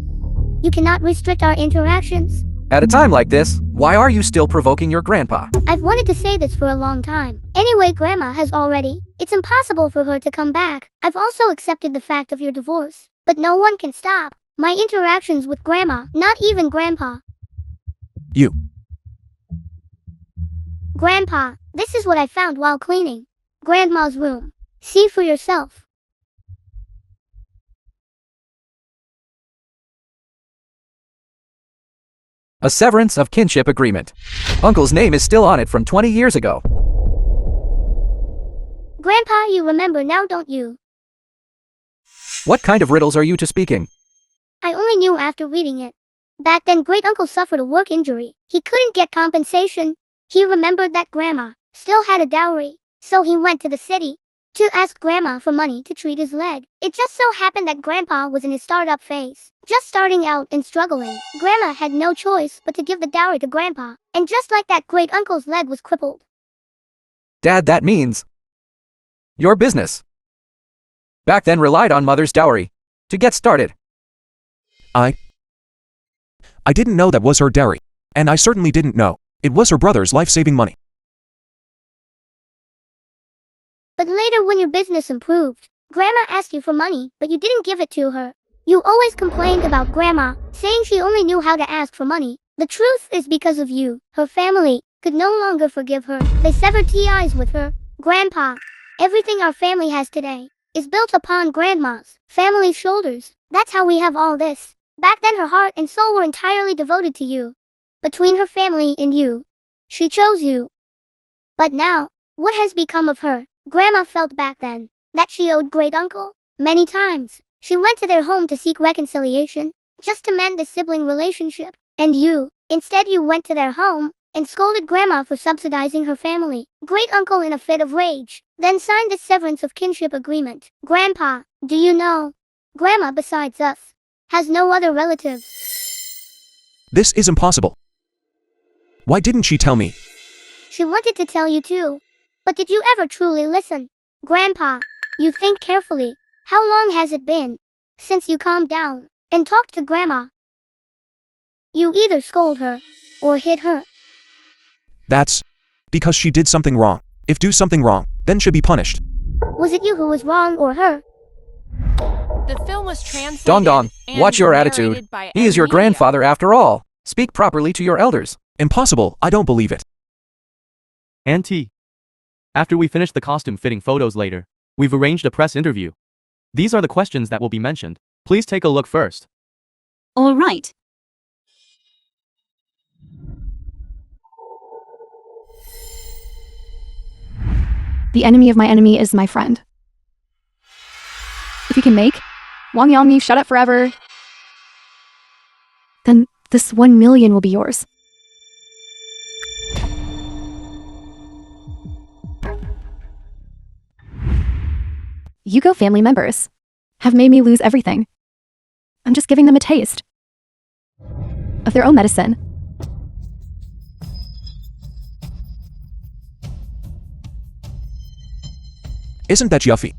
You cannot restrict our interactions. At a time like this, why are you still provoking your grandpa? I've wanted to say this for a long time. Anyway, Grandma has already. It's impossible for her to come back. I've also accepted the fact of your divorce. But no one can stop my interactions with Grandma, not even Grandpa. You. Grandpa, this is what I found while cleaning Grandma's room. See for yourself. A severance of kinship agreement. Uncle's name is still on it from 20 years ago. Grandpa, you remember now, don't you? What kind of riddles are you to speaking? I only knew after reading it. Back then, Great Uncle suffered a work injury. He couldn't get compensation. He remembered that Grandma still had a dowry, so he went to the city to ask Grandma for money to treat his leg. It just so happened that Grandpa was in his startup phase, just starting out and struggling. Grandma had no choice but to give the dowry to Grandpa, and just like that, Great Uncle's leg was crippled. Dad, that means your business back then relied on Mother's dowry to get started. I didn't know that was her dowry. And I certainly didn't know it was her brother's life-saving money. But later, when your business improved, Grandma asked you for money, but you didn't give it to her. You always complained about Grandma, saying she only knew how to ask for money. The truth is, because of you, her family could no longer forgive her. They severed ties with her. Grandpa, everything our family has today is built upon Grandma's family's shoulders. That's how we have all this. Back then, her heart and soul were entirely devoted to you. Between her family and you, she chose you. But now, what has become of her? Grandma felt back then that she owed Great Uncle many times. She went to their home to seek reconciliation, just to mend the sibling relationship. And instead you went to their home and scolded Grandma for subsidizing her family. Great Uncle, in a fit of rage, then signed the severance of kinship agreement. Grandpa, do you know? Grandma, besides us, has no other relatives. This is impossible. Why didn't she tell me? She wanted to tell you too. But did you ever truly listen? Grandpa, you think carefully. How long has it been since you calmed down and talked to Grandma? You either scold her or hit her. That's because she did something wrong. If do something wrong, then should be punished. Was it you who was wrong or her? The film was translated. Don Don, and watch your narrated attitude. by He is your Media. grandfather after all. Speak properly to your elders. Impossible, I don't believe it. Auntie. After we finish the costume fitting photos later, we've arranged a press interview. These are the questions that will be mentioned. Please take a look first. All right. The enemy of my enemy is my friend. If you can make Wang Yangmi shut up forever, then this 1 million will be yours. Yugo family members have made me lose everything. I'm just giving them a taste of their own medicine. Isn't that yuffie?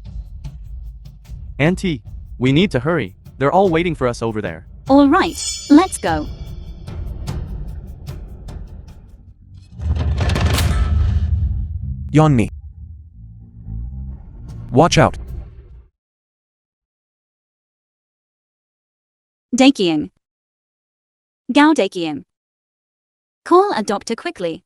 Auntie, we need to hurry. They're all waiting for us over there. All right, let's go. Yonni. Watch out. Dakian. Gao Dakian. Call a doctor quickly.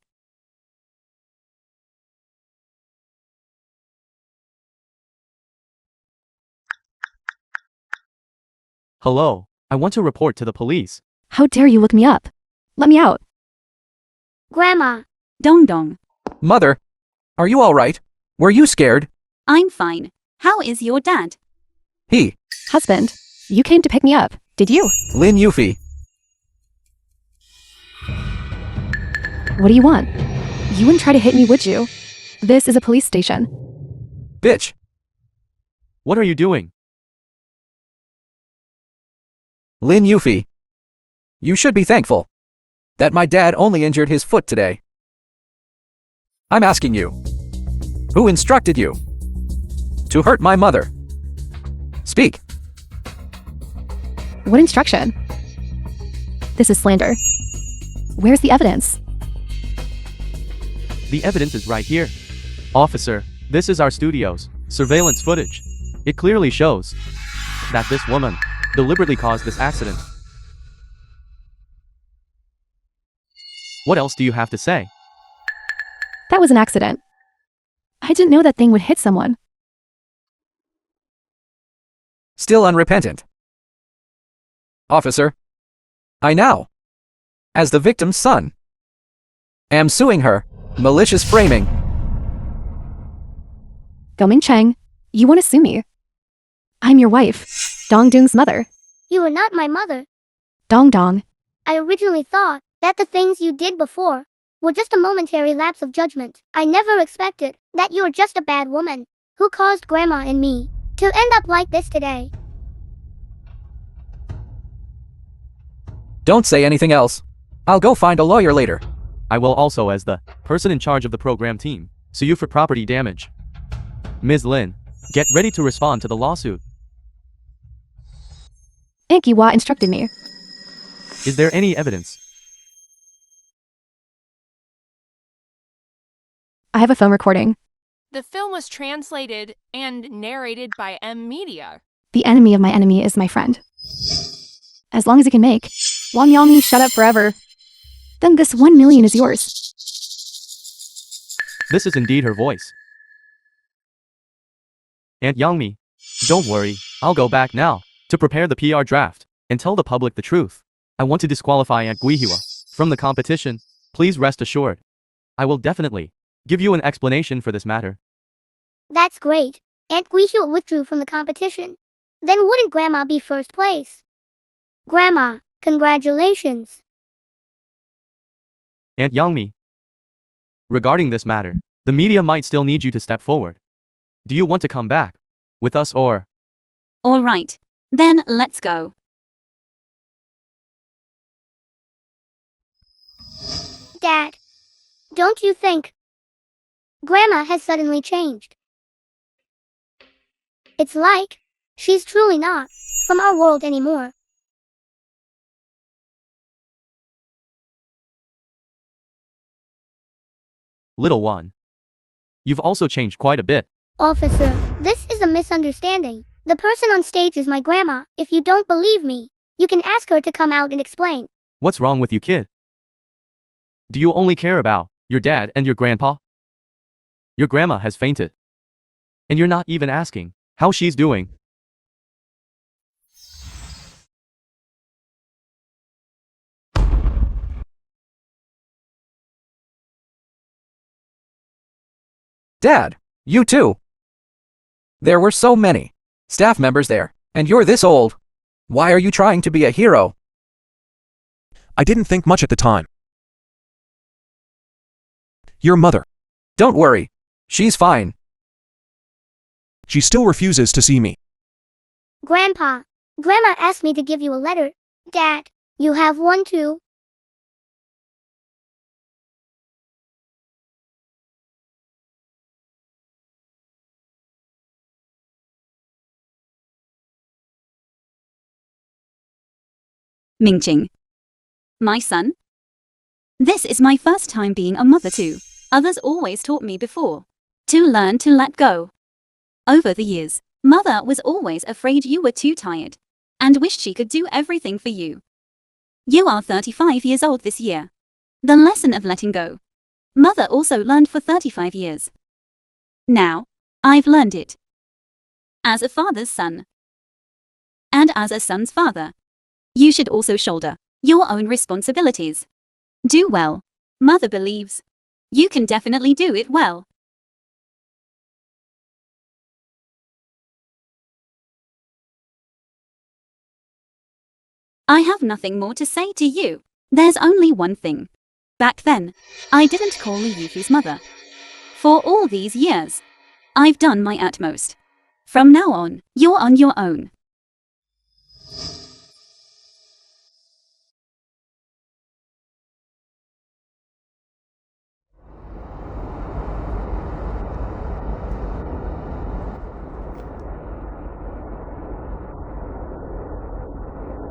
Hello, I want to report to the police. How dare you look me up? Let me out. Grandma, Dong Dong. Mother, Are you alright? Were you scared? I'm fine. How is your dad? He. Husband, you came to pick me up, did you? Lin Yufi. What do you want? You wouldn't try to hit me, would you? This is a police station. Bitch. What are you doing? Lin Yufi. You should be thankful that my dad only injured his foot today. I'm asking you, who instructed you to hurt my mother? Speak. What instruction? This is slander. Where's the evidence? The evidence is right here. Officer, this is our studio's surveillance footage. It clearly shows that this woman deliberately caused this accident. What else do you have to say? That was an accident. I didn't know that thing would hit someone. Still unrepentant. Officer, I now, as the victim's son, am suing her. Malicious framing. Goming Cheng, you want to sue me? I'm your wife, Dong Dung's mother. You are not my mother. Dong Dong. I originally thought that the things you did before were just a momentary lapse of judgment. I never expected that you were just a bad woman who caused Grandma and me to end up like this today. Don't say anything else. I'll go find a lawyer later. I will also, as the person in charge of the program team, sue you for property damage. Ms. Lin, get ready to respond to the lawsuit. Inky Wa instructed me. Is there any evidence? I have a phone recording. The film was translated and narrated by M Media. The enemy of my enemy is my friend. As long as it can make Wang Yangmi shut up forever, then this 1 million is yours. This is indeed her voice. Aunt Yangmi, don't worry, I'll go back now to prepare the PR draft and tell the public the truth. I want to disqualify Aunt Guihua from the competition. Please rest assured. I will definitely give you an explanation for this matter. That's great. Aunt Guihua withdrew from the competition. Then wouldn't Grandma be first place? Grandma, congratulations. Aunt Yangmi, regarding this matter, the media might still need you to step forward. Do you want to come back with us or? All right. Then let's go. Dad, don't you think Grandma has suddenly changed? It's like she's truly not from our world anymore. Little one, you've also changed quite a bit. Officer, this is a misunderstanding. The person on stage is my grandma. If you don't believe me, you can ask her to come out and explain. What's wrong with you, kid? Do you only care about your dad and your grandpa? Your grandma has fainted. And you're not even asking how she's doing. Dad, you too. There were so many staff members there, and you're this old. Why are you trying to be a hero? I didn't think much at the time. Your mother. Don't worry. She's fine. She still refuses to see me. Grandpa, Grandma asked me to give you a letter. Dad, you have one too. Mingqing. My son? This is my first time being a mother too. Others always taught me before to learn to let go. Over the years, Mother was always afraid you were too tired and wished she could do everything for you. You are 35 years old this year. The lesson of letting go. Mother also learned for 35 years. Now, I've learned it. As a father's son. And as a son's father. You should also shoulder your own responsibilities. Do well. Mother believes you can definitely do it well. I have nothing more to say to you. There's only one thing. Back then, I didn't call Yufu's mother. For all these years, I've done my utmost. From now on, you're on your own.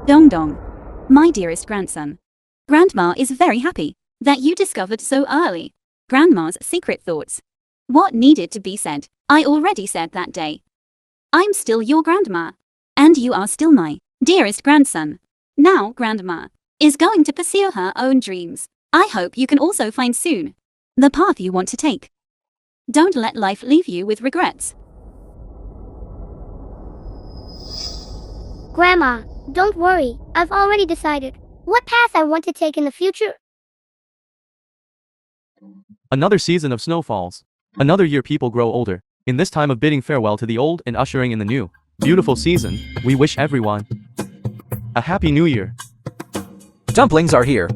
Dong Dong. My dearest grandson. Grandma is very happy that you discovered so early Grandma's secret thoughts. What needed to be said, I already said that day. I'm still your grandma. And you are still my dearest grandson. Now Grandma is going to pursue her own dreams. I hope you can also find soon the path you want to take. Don't let life leave you with regrets. Grandma, don't worry. I've already decided what path I want to take in the future. Another season of snowfalls. Another year people grow older. In this time of bidding farewell to the old and ushering in the new beautiful season, we wish everyone a happy new year. Dumplings are here.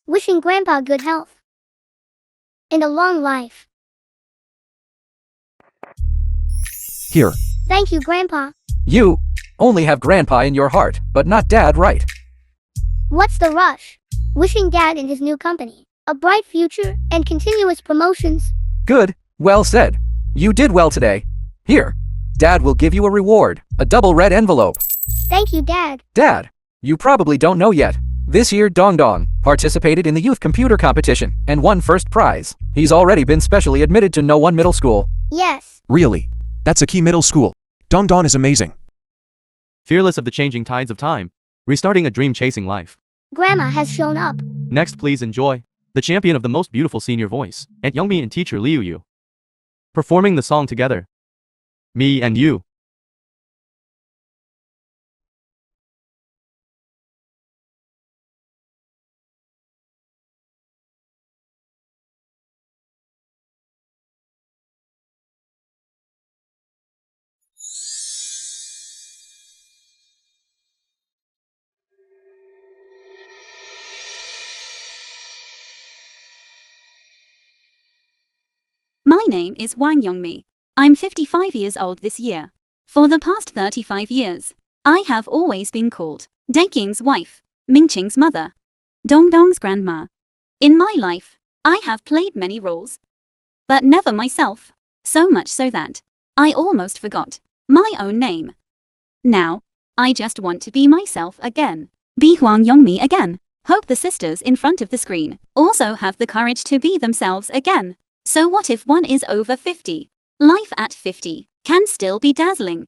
Wishing Grandpa good health and a long life. Here. Thank you, Grandpa. You only have Grandpa in your heart, but not Dad, right? What's the rush? Wishing Dad and his new company a bright future and continuous promotions. Good, well said. You did well today. Here, Dad will give you a reward, a double red envelope. Thank you, Dad. Dad, you probably don't know yet. This year Dong Dong participated in the youth computer competition and won first prize. He's already been specially admitted to No 1 middle school. Yes. Really? That's a key middle school. Dong Dong is amazing. Fearless of the changing tides of time. Restarting a dream-chasing life. Grandma has shown up. Next, please enjoy the champion of the most beautiful senior voice, Aunt Youngmi and teacher Liu Yu, performing the song together. Me and You. My name is Wang Yongmi. I'm 55 years old this year. For the past 35 years, I have always been called Daiking's wife, Mingqing's mother, Dongdong's grandma. In my life, I have played many roles, but never myself, so much so that I almost forgot my own name. Now, I just want to be myself again. Be Huang Yongmi again. Hope the sisters in front of the screen also have the courage to be themselves again. So what if one is over 50? Life at 50 can still be dazzling.